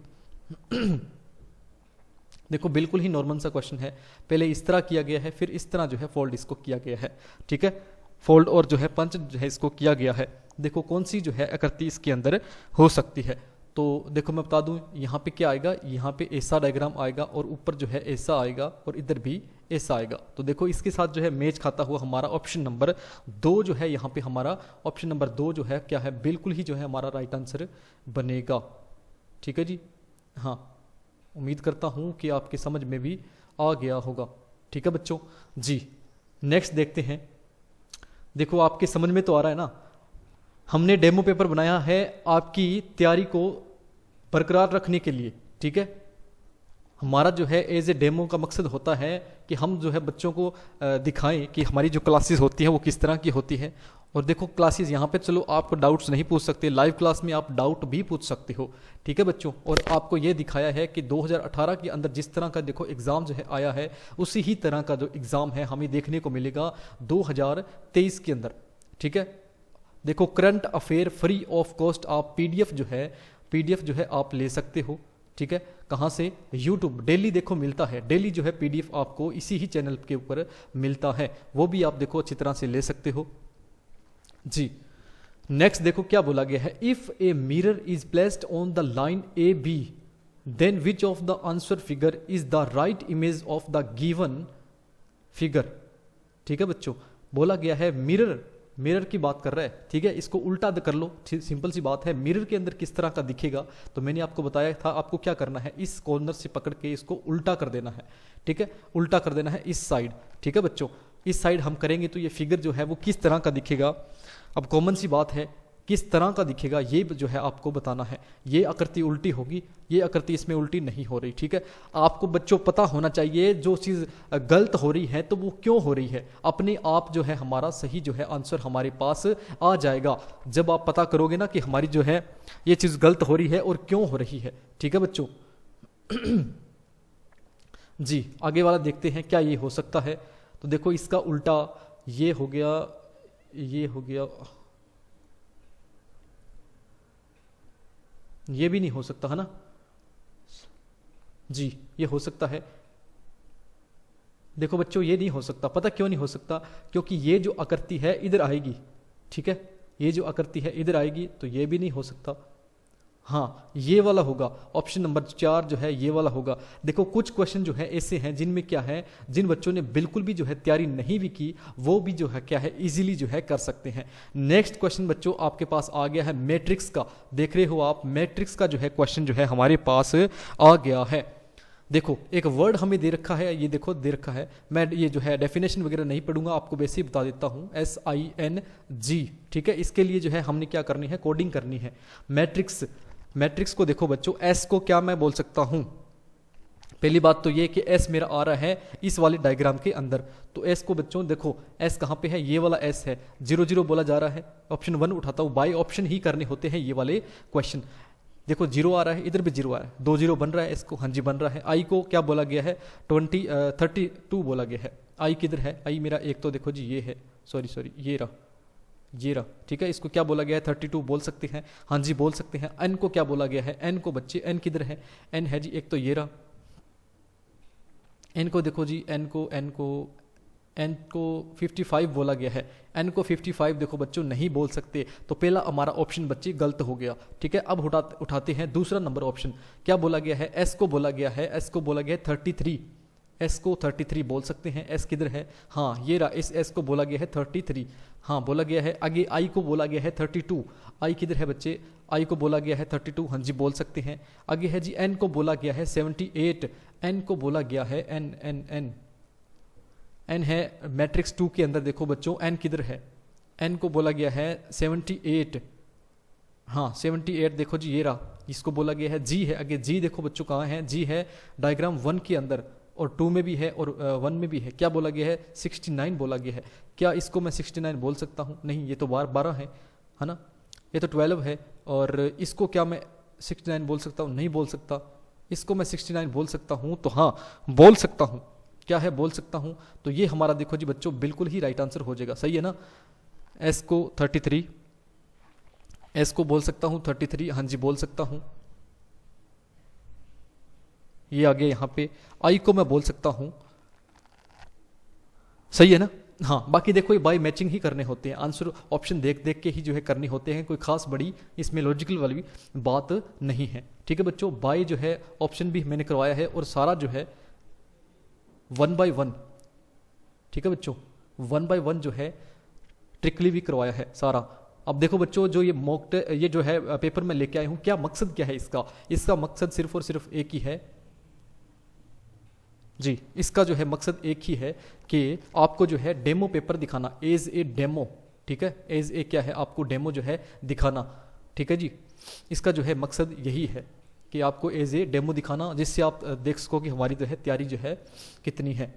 देखो बिल्कुल ही नॉर्मल सा क्वेश्चन है, पहले इस तरह किया गया है, फिर इस तरह जो है फोल्ड इसको किया गया है। ठीक है, फोल्ड और जो है पंच जो है इसको किया गया है। देखो कौन सी जो है आकृति इसके अंदर हो सकती है। तो देखो मैं बता दूं, यहाँ पे क्या आएगा, यहाँ पे ऐसा डायग्राम आएगा और ऊपर जो है ऐसा आएगा और इधर भी ऐसा आएगा। तो देखो इसके साथ जो है मैच खाता हुआ हमारा ऑप्शन नंबर 2 जो है, यहाँ पे हमारा ऑप्शन नंबर 2 जो है क्या है बिल्कुल ही जो है हमारा राइट आंसर बनेगा। ठीक है जी, हाँ उम्मीद करता हूँ कि आपके समझ में भी आ गया होगा। ठीक है बच्चों जी, नेक्स्ट देखते हैं। देखो आपके समझ में तो आ रहा है ना, हमने डेमो पेपर बनाया है आपकी तैयारी को बरकरार रखने के लिए। ठीक है, हमारा जो है एज ए डेमो का मकसद होता है कि हम जो है बच्चों को दिखाएं कि हमारी जो क्लासेस होती हैं वो किस तरह की होती है। और देखो क्लासेस यहाँ पे चलो आपको डाउट्स नहीं पूछ सकते, लाइव क्लास में आप डाउट भी पूछ सकते हो। ठीक है बच्चों, और आपको ये दिखाया है कि 2018 के अंदर जिस तरह का देखो एग्ज़ाम जो है आया है, उसी ही तरह का जो एग्ज़ाम है हमें देखने को मिलेगा 2023 के अंदर। ठीक है, देखो current affair free of cost आप पीडीएफ जो है आप ले सकते हो। ठीक है, कहाँ से, यूट्यूब डेली देखो मिलता है, डेली जो है पीडीएफ आपको इसी ही चैनल के ऊपर मिलता है, वो भी आप देखो अच्छी तरह से ले सकते हो। जी, नेक्स्ट देखो क्या बोला गया है, if a mirror is placed on the line A B then which of the answer figure is the right image of the given figure. ठीक है बच्चों, बोला गया है मिरर, मिरर की बात कर रहा है, ठीक है। इसको उल्टा कर लो, सिंपल सी बात है। मिरर के अंदर किस तरह का दिखेगा, तो मैंने आपको बताया था आपको क्या करना है, इस कॉर्नर से पकड़ के इसको उल्टा कर देना है, ठीक है, उल्टा कर देना है इस साइड, ठीक है बच्चों। इस साइड हम करेंगे तो ये फिगर जो है वो किस तरह का दिखेगा। अब कॉमन सी बात है, किस तरह का दिखेगा ये जो है आपको बताना है। ये आकृति उल्टी होगी, ये आकृति इसमें उल्टी नहीं हो रही, ठीक है। आपको बच्चों पता होना चाहिए जो चीज़ गलत हो रही है तो वो क्यों हो रही है, अपने आप जो है हमारा सही जो है आंसर हमारे पास आ जाएगा जब आप पता करोगे ना कि हमारी जो है ये चीज़ गलत हो रही है और क्यों हो रही है, ठीक है बच्चों। जी आगे वाला देखते हैं क्या ये हो सकता है। तो देखो इसका उल्टा ये हो गया, ये हो गया, ये भी नहीं हो सकता है ना जी, ये हो सकता है। देखो बच्चों ये नहीं हो सकता, पता क्यों नहीं हो सकता, क्योंकि ये जो आकृति है इधर आएगी, ठीक है, ये जो आकृति है इधर आएगी, तो ये भी नहीं हो सकता। हाँ ये वाला होगा, ऑप्शन नंबर 4 जो है ये वाला होगा। देखो कुछ क्वेश्चन जो है ऐसे हैं जिनमें क्या है, जिन बच्चों ने बिल्कुल भी जो है तैयारी नहीं भी की वो भी जो है क्या है इजीली जो है कर सकते हैं। नेक्स्ट क्वेश्चन बच्चों आपके पास आ गया है मैट्रिक्स का, देख रहे हो आप, मैट्रिक्स का जो है क्वेश्चन जो है हमारे पास आ गया है। देखो एक वर्ड हमें दे रखा है, ये देखो दे रखा है, मैं ये जो है डेफिनेशन वगैरह नहीं पढ़ूंगा, आपको वैसे ही बता देता हूँ, SING, ठीक है। इसके लिए जो है हमने क्या करनी है, कोडिंग करनी है। मैट्रिक्स, मैट्रिक्स को देखो बच्चों, S को क्या मैं बोल सकता हूं, पहली बात तो ये कि S मेरा आ रहा है इस वाले डायग्राम के अंदर, तो S को बच्चों देखो S कहाँ पे है, ये वाला S है, 0 0 बोला जा रहा है, ऑप्शन 1 उठाता हूँ, बाई ऑप्शन ही करने होते हैं ये वाले क्वेश्चन। देखो 0 आ रहा है, इधर भी 0 आ रहा है, 2 0 बन रहा है इसको, हाँ जी बन रहा है। I को क्या बोला गया है, 32 बोला गया है। I किधर है, I मेरा एक तो देखो जी ये है, सॉरी ये रहा, ये रहा, ठीक है। इसको क्या बोला गया है, 32 बोल सकते हैं, हाँ जी बोल सकते हैं। N को क्या बोला गया है, N को बच्चे N किधर है, N है जी एक तो ये रहा, N को देखो जी, N को 55 बोला गया है, N को 55 देखो बच्चों नहीं बोल सकते, तो पहला हमारा ऑप्शन बच्चे गलत हो गया, ठीक है। अब उठाते हैं दूसरा नंबर ऑप्शन, क्या बोला गया है, S को बोला गया है, S को बोला गया है 33, S को 33 बोल सकते हैं, S किधर है, हाँ ये रहा, इस S को बोला गया है 33, हाँ बोला गया है। आगे I को बोला गया है 32, I किधर है बच्चे, I को बोला गया है 32, हाँ जी बोल सकते हैं। आगे है जी N को बोला गया है 78, N को बोला गया है N है मैट्रिक्स 2 के अंदर, देखो बच्चों N किधर है, N को बोला गया है 78, हाँ 78 देखो जी ये रहा, इसको बोला गया है G है, आगे G देखो बच्चों कहाँ है, G है डायग्राम 1 के अंदर और 2 में भी है और 1 में भी है। क्या बोला गया है, 69 बोला गया है। क्या इसको मैं 69 बोल सकता हूँ, नहीं ये तो 12 है ना, ये तो 12 है। और इसको क्या मैं 69 बोल सकता हूँ, नहीं बोल सकता। इसको मैं 69 बोल सकता हूँ, तो हाँ बोल सकता हूँ, क्या है बोल सकता हूँ। तो ये हमारा देखो जी बच्चों बिल्कुल ही राइट आंसर हो जाएगा, सही है ना। S को 33, S को बोल सकता हूँ 33, हाँ जी बोल सकता हूँ, ये आगे यहाँ पे I को मैं बोल सकता हूँ, सही है ना। हाँ बाकी देखो ये बाय मैचिंग ही करने होते हैं, आंसर ऑप्शन देख देख के ही जो है करने होते हैं, कोई खास बड़ी इसमें लॉजिकल वाली भी बात नहीं है, ठीक है बच्चों। बाय जो है ऑप्शन भी मैंने करवाया है और सारा जो है 1 by 1, ठीक है बच्चों, 1 by 1 जो है ट्रिकली भी करवाया है सारा। अब देखो बच्चों जो ये जो है पेपर में लेके आया हूँ, क्या मकसद क्या है इसका मकसद सिर्फ और सिर्फ एक ही है जी, इसका जो है मकसद एक ही है कि आपको जो है डेमो पेपर दिखाना, एज ए डेमो, ठीक है, एज ए क्या है आपको डेमो जो है दिखाना, ठीक है जी। इसका जो है मकसद यही है कि आपको एज ए डेमो दिखाना, जिससे आप देख सको कि हमारी जो है तैयारी जो है कितनी है,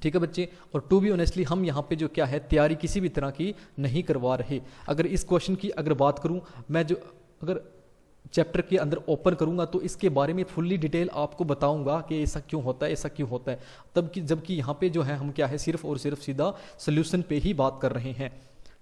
ठीक है बच्चे। और टू बी ऑनेस्टली हम यहाँ पे जो क्या है तैयारी किसी भी तरह की नहीं करवा रहे। अगर इस क्वेश्चन की अगर बात करूँ मैं, जो अगर चैप्टर के अंदर ओपन करूंगा तो इसके बारे में फुल्ली डिटेल आपको बताऊंगा कि ऐसा क्यों होता है, ऐसा क्यों होता है, तब कि जबकि यहाँ पे जो है हम क्या है सिर्फ और सिर्फ सीधा सोल्यूशन पे ही बात कर रहे हैं।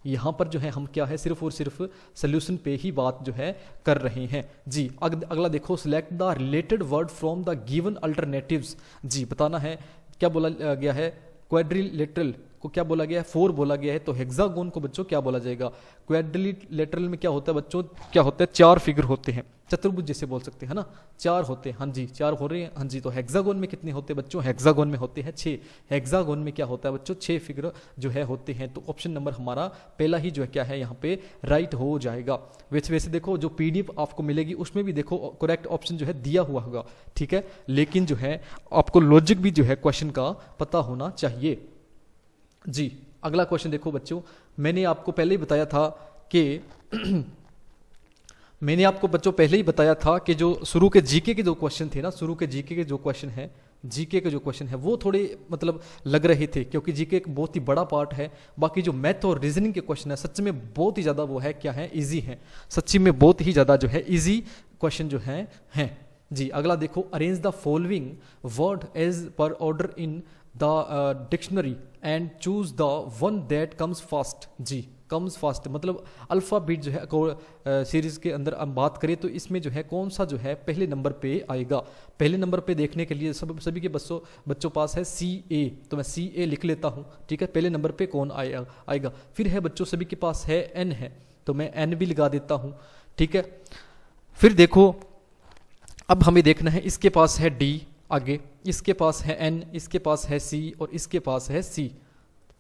यहाँ पर जो है हम क्या है सिर्फ और सिर्फ सोल्यूशन पे ही बात जो है कर रहे हैं जी। अगला देखो, select the related word from the given alternatives. जी बताना है, क्या बोला गया है, क्वाड्रिलेटरल को क्या बोला गया है, 4 बोला गया है। तो हेक्सागोन को बच्चों क्या बोला जाएगा, क्वाड्रिलेटरल में क्या होता है बच्चों, क्या होता है, 4 फिगर होते हैं, चतुर्भुज जैसे बोल सकते हैं ना, 4 होते हैं, हाँ जी 4 हो रहे हैं, हाँ जी। तो हेक्सागोन में कितने होते हैं बच्चों, हेक्सागोन में होते हैं 6, हेक्सागोन में क्या होता है बच्चों 6 फिगर जो है होते हैं। तो ऑप्शन नंबर हमारा पहला ही जो है क्या है यहाँ पे राइट हो जाएगा। वैसे देखो जो PDF आपको मिलेगी उसमें भी देखो करेक्ट ऑप्शन जो है दिया हुआ होगा, ठीक है, लेकिन जो है आपको लॉजिक भी जो है क्वेश्चन का पता होना चाहिए जी। अगला क्वेश्चन देखो बच्चों, मैंने आपको पहले ही बताया था कि मैंने आपको बच्चों पहले ही बताया था कि जो शुरू के जीके के जो क्वेश्चन थे ना, शुरू के जीके के जो क्वेश्चन है, जीके के जो क्वेश्चन है वो थोड़े मतलब लग रहे थे, क्योंकि जीके एक बहुत ही बड़ा पार्ट है। बाकी जो मैथ और रीजनिंग के क्वेश्चन है सच में बहुत ही ज़्यादा वो है क्या है, इजी है, सच्ची में बहुत ही ज़्यादा जो है इजी क्वेश्चन जो हैं जी। अगला देखो, arrange the following word as per order in the dictionary and choose the one that comes fast जी। कम्स फास्ट मतलब अल्फ़ाबेट जो है सीरीज़ के अंदर हम बात करें तो इसमें जो है कौन सा जो है पहले नंबर पे आएगा। पहले नंबर पे देखने के लिए सभी के बच्चों पास है CA, तो मैं CA लिख लेता हूँ, ठीक है। पहले नंबर पे कौन आएगा। फिर है बच्चों सभी के पास है N है, तो मैं N भी लगा देता हूँ, ठीक है। फिर देखो अब हमें देखना है, इसके पास है D आगे, इसके पास है N, इसके पास है C और इसके पास है C,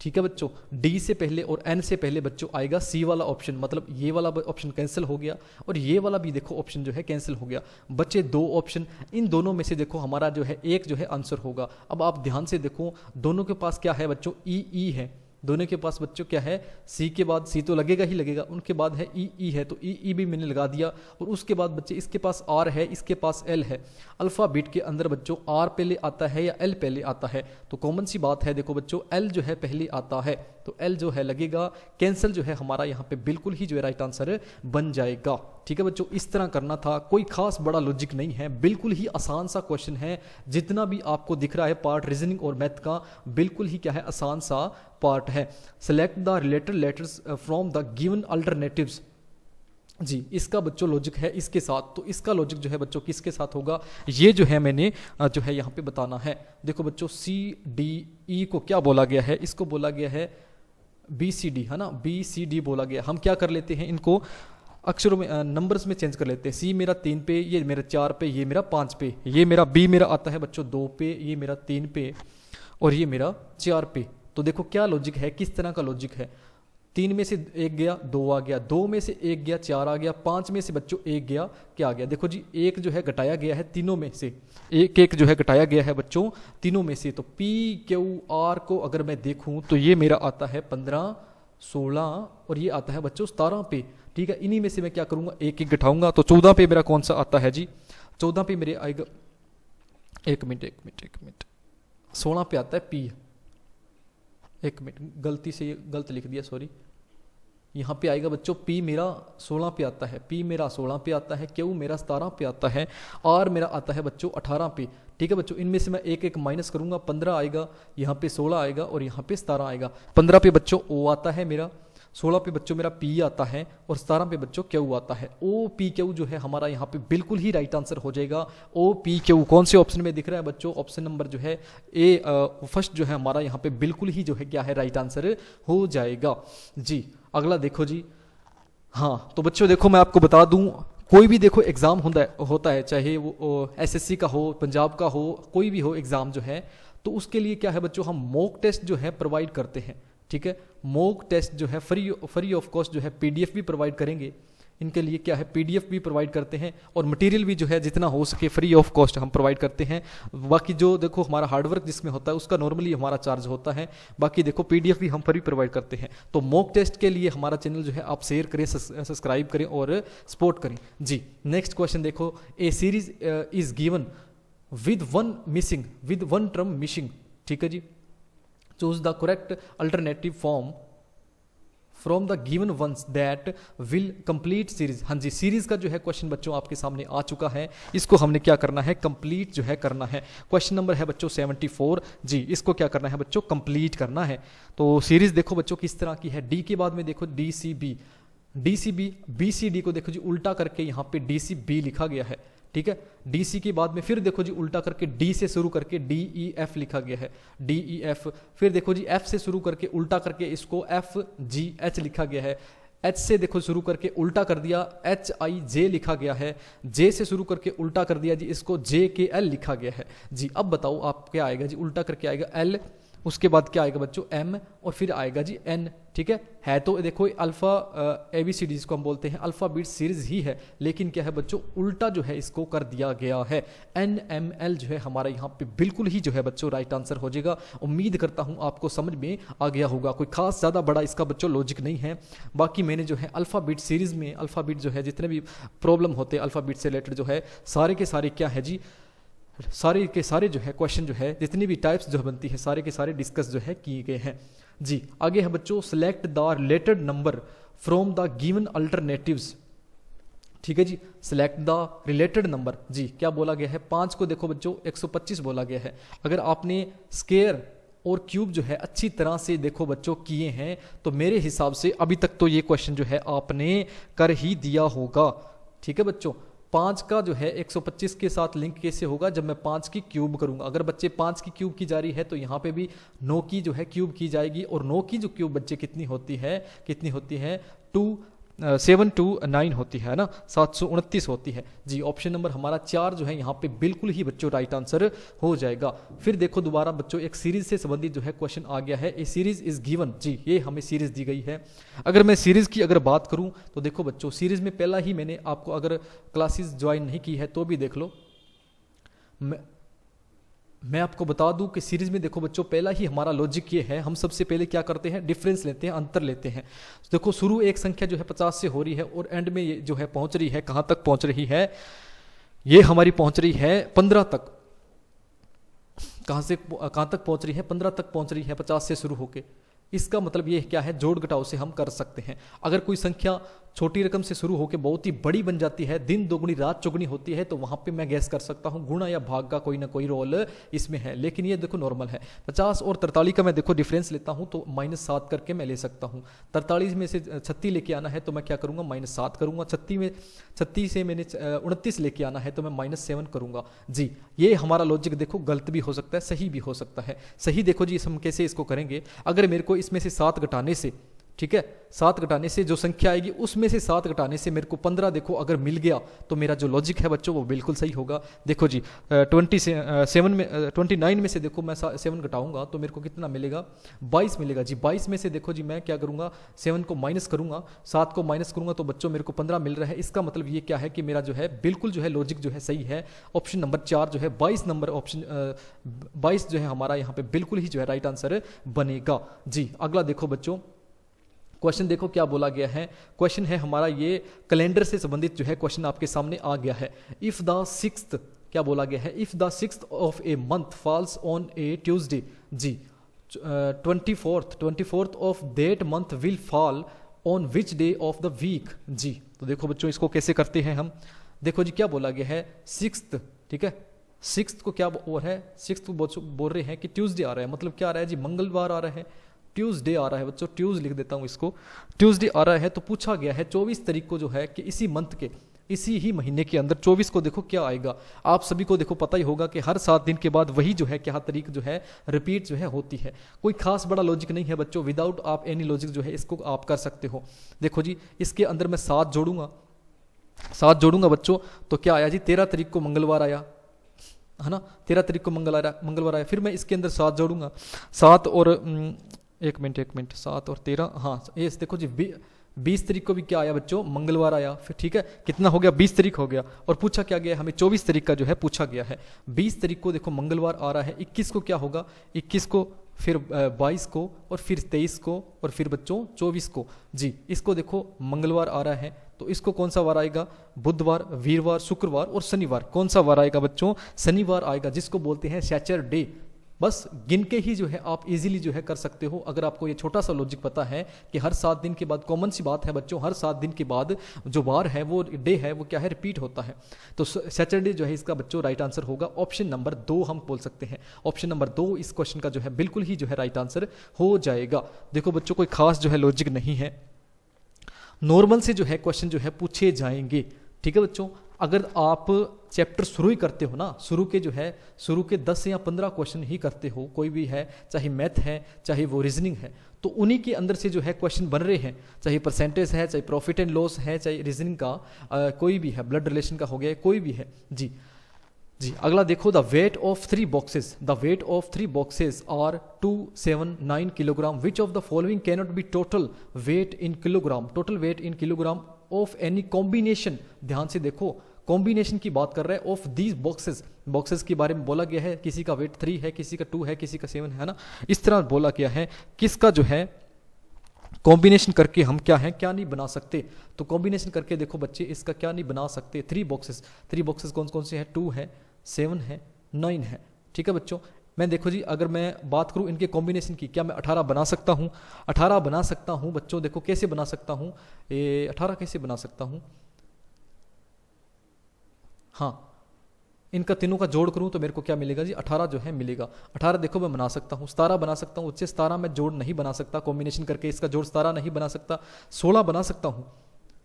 ठीक है बच्चों। D से पहले और N से पहले बच्चों आएगा C वाला ऑप्शन, मतलब ये वाला ऑप्शन कैंसिल हो गया और ये वाला भी देखो ऑप्शन जो है कैंसिल हो गया। बच्चे 2 ऑप्शन, इन दोनों में से देखो हमारा जो है एक जो है आंसर होगा। अब आप ध्यान से देखो, दोनों के पास क्या है बच्चों, E है, दोनों के पास बच्चों क्या है, C के बाद C तो लगेगा ही लगेगा, उनके बाद है E है, तो E भी मैंने लगा दिया। और उसके बाद बच्चे इसके पास R है, इसके पास L है। अल्फ़ाबेट के अंदर बच्चों R पहले आता है या L पहले आता है, तो कॉमन सी बात है देखो बच्चों L जो है पहले आता है, तो L जो है लगेगा, कैंसिल जो है हमारा यहाँ पे बिल्कुल ही जो है राइट आंसर बन जाएगा, ठीक है बच्चों। इस तरह करना था, कोई खास बड़ा लॉजिक नहीं है, बिल्कुल ही आसान सा क्वेश्चन है। जितना भी आपको दिख रहा है पार्ट रीजनिंग और मैथ का, बिल्कुल ही क्या है आसान सा पार्ट है। Select the related letters from the given alternatives जी। इसका बच्चों लॉजिक है इसके साथ, तो इसका लॉजिक जो है बच्चों किसके साथ होगा, ये जो है मैंने जो है यहाँ पे बताना है। देखो बच्चों CDE को क्या बोला गया है, इसको बोला गया है BCD, है ना, BCD बोला गया। हम क्या कर लेते हैं, इनको अक्षरों में नंबर्स में चेंज कर लेते हैं। C मेरा 3 पे, ये मेरा 4 पे, ये मेरा 5 पे, ये मेरा B मेरा आता है बच्चों 2 पे, ये मेरा 3 पे और ये मेरा 4 पे। तो देखो क्या लॉजिक है, किस तरह का लॉजिक है। 3 में से 1 गया, 2 आ गया, 2 में से 1 गया, 4 आ गया, 5 में से बच्चों 1 गया, क्या आ गया, देखो जी 1 जो है घटाया गया है तीनों में से, एक जो है घटाया गया है बच्चों तीनों में से। तो PQR को अगर मैं देखूं तो ये मेरा आता है 15, 16 और ये आता है बच्चों 17 पे, ठीक है। इन्हीं में से मैं क्या करूंगा, एक घटाऊंगा, तो 14 पे मेरा कौन सा आता है जी, 14 पे मेरे आएगा, एक मिनट 16 पे आता है P, एक मिनट गलती से गलत लिख दिया, सॉरी। यहाँ पे आएगा बच्चों P मेरा 16 पे आता है, P मेरा 16 पे आता है, Q मेरा 17 पे आता है, R मेरा आता है बच्चों 18 पे, ठीक है बच्चों। इनमें से मैं एक माइनस करूंगा, 15 आएगा, यहाँ पे 16 आएगा और यहाँ पे 17 आएगा। 15 पे बच्चों O आता है मेरा, 16 पे बच्चों मेरा P आता है और 17 पे बच्चों Q आता है। OPQ जो है हमारा यहाँ पे बिल्कुल ही राइट आंसर हो जाएगा। OPQ कौन से ऑप्शन में दिख रहा है बच्चों, ऑप्शन नंबर जो है A फर्स्ट जो है हमारा यहाँ पे बिल्कुल ही जो है क्या है राइट आंसर हो जाएगा जी। अगला देखो जी, हाँ तो बच्चों देखो मैं आपको बता दूं, कोई भी देखो एग्जाम होता है, चाहे वो SSC का हो, पंजाब का हो, कोई भी हो एग्जाम जो है, तो उसके लिए क्या है बच्चों हम मॉक टेस्ट जो है प्रोवाइड करते हैं, ठीक है। मॉक टेस्ट जो है फ्री ऑफ कॉस्ट जो है PDF भी प्रोवाइड करेंगे, इनके लिए क्या है PDF भी प्रोवाइड करते हैं और मटेरियल भी जो है जितना हो सके फ्री ऑफ कॉस्ट हम प्रोवाइड करते हैं। बाकी जो देखो हमारा हार्डवर्क जिसमें होता है उसका नॉर्मली हमारा चार्ज होता है, बाकी देखो PDF भी हम फ्री प्रोवाइड करते हैं। तो मॉक टेस्ट के लिए हमारा चैनल जो है आप शेयर करें, सब्सक्राइब करें और सपोर्ट करें जी। नेक्स्ट क्वेश्चन देखो, a series is given with one term missing, ठीक है जी। Choose the correct alternative form from the given ones that will complete series. हाँ जी, सीरीज का जो है क्वेश्चन बच्चों आपके सामने आ चुका है, इसको हमने क्या करना है, कंप्लीट जो है करना है। क्वेश्चन नंबर है बच्चों 74 जी, इसको क्या करना है बच्चों, कंप्लीट करना है। तो सीरीज देखो बच्चों किस तरह की है, डी के बाद में देखो DCB, BCD को देखो जी उल्टा करके यहाँ पे DCB लिखा गया है, ठीक है। डी सी के बाद में फिर देखो जी उल्टा करके डी से शुरू करके डी ई एफ लिखा गया है, डी ई एफ। फिर देखो जी एफ से शुरू करके उल्टा करके इसको एफ जी एच लिखा गया है। एच से देखो शुरू करके उल्टा कर दिया एच आई जे लिखा गया है। जे से शुरू करके उल्टा कर दिया जी इसको जे के एल लिखा गया है जी। अब बताओ आप क्या आएगा जी, उल्टा करके आएगा एल, उसके बाद क्या आएगा बच्चों एम, और फिर आएगा जी एन। ठीक है तो देखो अल्फा ABCD जिसको हम बोलते हैं अल्फाबीट सीरीज ही है, लेकिन क्या है बच्चों उल्टा जो है इसको कर दिया गया है। NML जो है हमारा यहाँ पे बिल्कुल ही जो है बच्चों राइट आंसर हो जाएगा। उम्मीद करता हूँ आपको समझ में आ गया होगा, कोई खास ज़्यादा बड़ा इसका बच्चों लॉजिक नहीं है। बाकी मैंने जो है अल्फाबीट सीरीज में अल्फाबीट जो है जितने भी प्रॉब्लम होते हैं अल्फाबीट से रिलेटेड जो है सारे के सारे क्या है जी, सारे के सारे जो है क्वेश्चन जो है जितनी भी टाइप्स जो बनती है सारे के सारे डिस्कस जो है किए गए हैं जी। आगे है बच्चों select the related number from the given alternatives. ठीक है जी, सिलेक्ट द रिलेटेड नंबर जी। क्या बोला गया है, 5 को देखो बच्चों 125 बोला गया है। अगर आपने स्क्वायर और क्यूब जो है अच्छी तरह से देखो बच्चों किए हैं तो मेरे हिसाब से अभी तक तो ये क्वेश्चन जो है आपने कर ही दिया होगा। ठीक है बच्चों, 5 का जो है 125 के साथ लिंक कैसे होगा, जब मैं 5 की क्यूब करूंगा। अगर बच्चे 5 की क्यूब की जा रही है तो यहाँ पे भी 9 की जो है क्यूब की जाएगी, और 9 की जो क्यूब बच्चे कितनी होती है 729 होती है ना, 729 होती है जी। ऑप्शन नंबर हमारा 4 जो है यहाँ पे बिल्कुल ही बच्चों राइट आंसर हो जाएगा। फिर देखो दोबारा बच्चों एक सीरीज से संबंधित जो है क्वेश्चन आ गया है। ए सीरीज इज गिवन जी, ये हमें सीरीज दी गई है। अगर मैं सीरीज की अगर बात करूं तो देखो बच्चों सीरीज में पहला ही मैंने आपको अगर क्लासेस ज्वाइन नहीं की है तो भी देख लो, मैं आपको बता दूं कि सीरीज में देखो बच्चों पहला ही हमारा लॉजिक ये है, हम सबसे पहले क्या करते हैं डिफरेंस लेते हैं, अंतर लेते हैं। तो देखो शुरू एक संख्या जो है 50 से हो रही है और एंड में ये जो है पहुंच रही है, कहां तक पहुंच रही है, ये हमारी पहुंच रही है 15 तक। कहां तक पहुंच रही है, 15 तक पहुंच रही है 50 से शुरू होके। इसका मतलब ये क्या है, जोड़ घटाव से हम कर सकते हैं। अगर कोई संख्या छोटी रकम से शुरू होकर बहुत ही बड़ी बन जाती है, दिन दोगुनी रात चौगुनी होती है, तो वहां पे मैं गैस कर सकता हूं गुणा या भाग का कोई ना कोई रोल इसमें है। लेकिन ये देखो नॉर्मल है। 50 और 43 का मैं देखो डिफरेंस लेता हूं तो -7 करके मैं ले सकता हूं। 43 में से 36 लेके आना है तो मैं क्या करूंगा -7 करूंगा। 36 से मैंने 29 लेके आना है तो मैं -7 करूंगा जी। ये हमारा लॉजिक देखो गलत भी हो सकता है, सही भी हो सकता है। सही देखो जी हम कैसे इसको करेंगे, अगर मेरे को इसमें से 7 घटाने से, ठीक है 7 घटाने से जो संख्या आएगी उसमें से 7 घटाने से मेरे को 15 देखो अगर मिल गया तो मेरा जो लॉजिक है बच्चों वो बिल्कुल सही होगा। देखो जी 29 में से देखो मैं 7 घटाऊंगा तो मेरे को कितना मिलेगा, 22 मिलेगा जी। 22 में से देखो जी मैं क्या करूंगा, 7 को माइनस करूंगा, 7 को माइनस करूंगा तो बच्चों मेरे को 15 मिल रहा है। इसका मतलब ये क्या है कि मेरा जो है बिल्कुल जो है लॉजिक जो है सही है। ऑप्शन नंबर 4 जो है 22 नंबर ऑप्शन 22 जो है हमारा यहाँ पे बिल्कुल ही जो है राइट आंसर बनेगा जी। अगला देखो बच्चों क्वेश्चन देखो क्या बोला गया है। क्वेश्चन है हमारा ये कैलेंडर से संबंधित जो है क्वेश्चन आपके सामने आ गया है। इफ द 6th क्या बोला गया है, if the 6th of a month falls on a Tuesday जी, 24th of that month will fall on which day of the week जी। तो देखो बच्चों इसको कैसे करते हैं हम, देखो जी क्या बोला गया है 6th, ठीक है 6th को क्या वो है, 6th को बोल रहे हैं कि ट्यूसडे आ रहा है, मतलब क्या आ रहा है जी मंगलवार आ रहा है, ट्यूसडे आ रहा है बच्चों, ट्यूज लिख देता हूं इसको, ट्यूसडे आ रहा है। तो पूछा गया है 24 तारीख को जो है कि इसी मंथ के इसी ही महीने के अंदर 24 को देखो क्या आएगा। आप सभी को देखो पता ही होगा कि हर 7 दिन के बाद वही जो है क्या तारीख जो है रिपीट जो है होती है। कोई खास बड़ा लॉजिक नहीं है बच्चों, विदाउट आप एनी लॉजिक जो है इसको आप कर सकते हो। देखो जी इसके अंदर मैं 7 जोड़ूंगा बच्चों तो क्या आया जी 13 तारीख को मंगलवार आया है ना, 13 तारीख को मंगलवार आया। फिर मैं इसके अंदर 7 जोड़ूंगा, 7 और एक मिनट 7 और 13, हाँ ये देखो जी 20 तारीख को भी क्या आया बच्चों मंगलवार आया। फिर ठीक है कितना हो गया 20 तारीख हो गया। और पूछा क्या गया हमें 24 तारीख का जो है पूछा गया है। 20 तारीख को देखो मंगलवार आ रहा है, 21 को क्या होगा 21 को, फिर 22 को, और फिर 23 को, और फिर बच्चों 24 को जी। इसको देखो मंगलवार आ रहा है तो इसको कौन सा वार आएगा, बुधवार, वीरवार, शुक्रवार और शनिवार। कौन सा वार आएगा बच्चों, शनिवार आएगा, जिसको बोलते हैं सैटरडे। बस गिन के ही जो है आप इजीली जो है कर सकते हो। अगर आपको ये छोटा सा लॉजिक पता है कि हर 7 दिन के बाद, कॉमन सी बात है बच्चों, हर 7 दिन के बाद जो वार है वो डे है वो क्या है रिपीट होता है, तो सैटरडे जो है इसका बच्चों राइट आंसर होगा। ऑप्शन नंबर 2 हम बोल सकते हैं, ऑप्शन नंबर 2 इस क्वेश्चन का जो है बिल्कुल ही जो है राइट आंसर हो जाएगा। देखो बच्चों कोई खास जो है लॉजिक नहीं है, नॉर्मल से जो है क्वेश्चन जो है पूछे जाएंगे, ठीक है बच्चों। अगर आप चैप्टर शुरू ही करते हो ना, शुरू के 10 या 15 क्वेश्चन ही करते हो, कोई भी है, चाहे मैथ है चाहे वो रीजनिंग है, तो उन्हीं के अंदर से जो है क्वेश्चन बन रहे हैं, चाहे परसेंटेज है, चाहे प्रॉफिट एंड लॉस है, चाहे रीजनिंग का कोई भी है, ब्लड रिलेशन का हो गया, कोई भी है जी। अगला देखो, the weight of 3 boxes are 279 kilogram, which of the following cannot be total weight in kilogram of any combination. ध्यान से देखो, कॉम्बिनेशन की बात कर रहा है, ऑफ दीज बॉक्सेस के बारे में बोला गया है, किसी का वेट 3 है, किसी का 2 है, किसी का 7 है ना, इस तरह बोला गया है, किसका जो है कॉम्बिनेशन करके हम क्या नहीं बना सकते। तो कॉम्बिनेशन करके देखो बच्चे, इसका क्या नहीं बना सकते, 3 बॉक्सेस कौन कौन से हैं, 2 है, 7 है, 9 है, ठीक है बच्चों। मैं देखो जी, अगर मैं बात करूं इनके कॉम्बिनेशन की, क्या मैं 18 बना सकता हूं? 18 बना सकता हूं बच्चों, देखो कैसे बना सकता हूं, 18 कैसे बना सकता हूं, हाँ, इनका तीनों का जोड़ करूं तो मेरे को क्या मिलेगा जी, 18 जो है मिलेगा। 18 देखो मैं बना सकता हूं, 17 बना सकता हूं, उससे 17 मैं जोड़ नहीं बना सकता, कॉम्बिनेशन करके इसका जोड़ 17 नहीं बना सकता। 16 बना सकता हूं,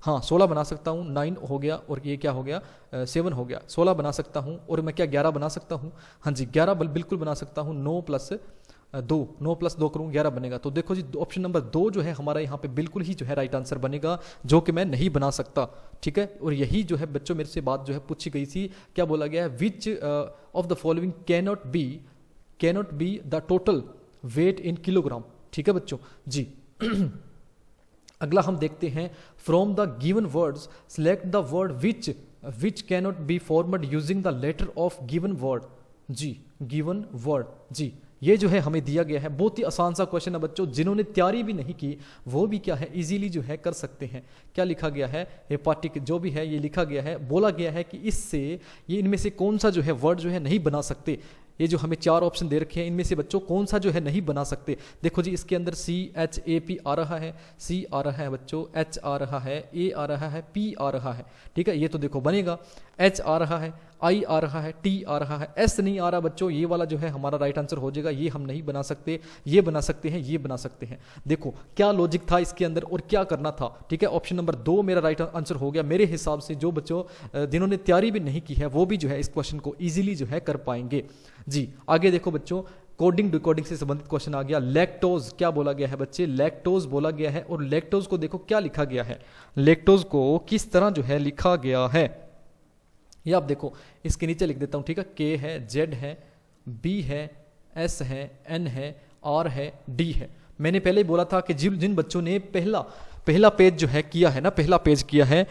हाँ 16 बना सकता हूँ, 9 हो गया और ये क्या हो गया, 7 हो गया, 16 बना सकता हूँ। और मैं क्या 11 बना सकता हूँ, हाँ जी 11 बिल्कुल बना सकता हूँ, 9 प्लस 2 करूँ 11 बनेगा। तो देखो जी ऑप्शन नंबर 2 जो है हमारा यहाँ पे बिल्कुल ही जो है राइट आंसर बनेगा, जो कि मैं नहीं बना सकता, ठीक है। और यही जो है बच्चों मेरे से बात जो है पूछी गई थी, क्या बोला गया है, which of the following cannot be the total weight in kilogram, ठीक है बच्चों जी। अगला हम देखते हैं, from the given words select the word which cannot be formed using the letter of given word जी, गिवन वर्ड जी। ये जो है हमें दिया गया है, बहुत ही आसान सा क्वेश्चन है बच्चों, जिन्होंने तैयारी भी नहीं की वो भी क्या है इजीली जो है कर सकते हैं। क्या लिखा गया है, हेपाटिक जो भी है ये लिखा गया है, बोला गया है कि इससे ये इनमें से कौन सा जो है वर्ड जो है नहीं बना सकते। ये जो हमें 4 ऑप्शन दे रखे हैं, इनमें से बच्चों कौन सा जो है नहीं बना सकते। देखो जी इसके अंदर CHAP आ रहा है, C आ रहा है बच्चों, H आ रहा है, A आ रहा है, P आ रहा है, ठीक है, ये तो देखो बनेगा। H आ रहा है, I आ रहा है, T आ रहा है, S नहीं आ रहा बच्चों, ये वाला जो है हमारा राइट आंसर हो जाएगा, ये हम नहीं बना सकते, ये बना सकते हैं, ये बना सकते हैं। देखो क्या लॉजिक था इसके अंदर और क्या करना था, ठीक है। ऑप्शन नंबर 2 मेरा राइट आंसर हो गया मेरे हिसाब से। जो बच्चों जिन्होंने तैयारी भी नहीं की है वो भी जो है इस क्वेश्चन को ईजिली जो है कर पाएंगे जी। आगे देखो बच्चों, कोडिंग डिकोडिंग से संबंधित क्वेश्चन आ गया। लैक्टोज क्या बोला गया है बच्चे, लैक्टोज बोला गया है, और लैक्टोज को देखो क्या लिखा गया है, लैक्टोज को किस तरह जो है लिखा गया है, ये आप देखो इसके नीचे लिख देता हूं, ठीक है। K है, Z है, B है, S है, N है, R है, D है। मैंने पहले ही बोला था कि जिन बच्चों ने पहला पेज जो है किया है ना, पहला पेज किया है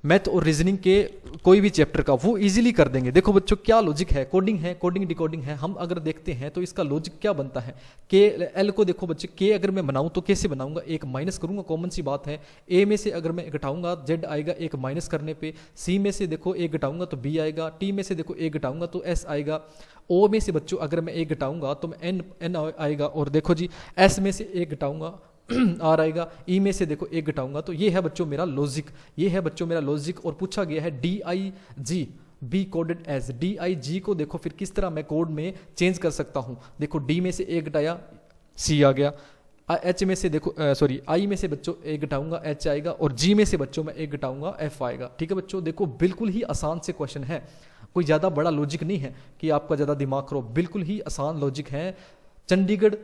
मैथ और रीजनिंग के कोई भी चैप्टर का, वो इजीली कर देंगे। देखो बच्चों क्या लॉजिक है, कोडिंग डिकोडिंग है। हम अगर देखते हैं तो इसका लॉजिक क्या बनता है, के एल को देखो बच्चे, के अगर मैं बनाऊं तो कैसे बनाऊंगा, एक माइनस करूंगा, कॉमन सी बात है। ए में से अगर मैं घटाऊंगा जेड आएगा एक माइनस करने पे, सी में से देखो ए घटाऊंगा तो बी आएगा, टी में से देखो ए घटाऊंगा तो एस आएगा, ओ में से बच्चों अगर मैं ए घटाऊंगा तो मैं एन आएगा, और देखो जी एस में से ए घटाऊंगा आर आएगा, ई में से देखो एक घटाऊंगा। तो ये है बच्चों मेरा लॉजिक, और पूछा गया है DIG be coded as, DIG को देखो फिर किस तरह मैं कोड में चेंज कर सकता हूं। देखो डी में से एक घटाया सी आ गया, एच में से देखो आई में से बच्चों एक घटाऊंगा एच आएगा, और जी में से बच्चों में एक घटाऊंगा एफ आएगा, ठीक है बच्चों। देखो बिल्कुल ही आसान से क्वेश्चन है, कोई ज्यादा बड़ा लॉजिक नहीं है कि आपका ज्यादा दिमाग करो, बिल्कुल ही आसान लॉजिक है। चंडीगढ़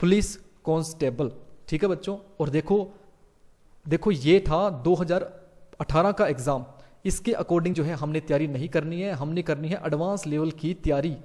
पुलिस कांस्टेबल, ठीक है बच्चों। और देखो ये था 2018 का एग्जाम, इसके अकॉर्डिंग जो है हमने तैयारी नहीं करनी है, हमने करनी है एडवांस लेवल की तैयारी।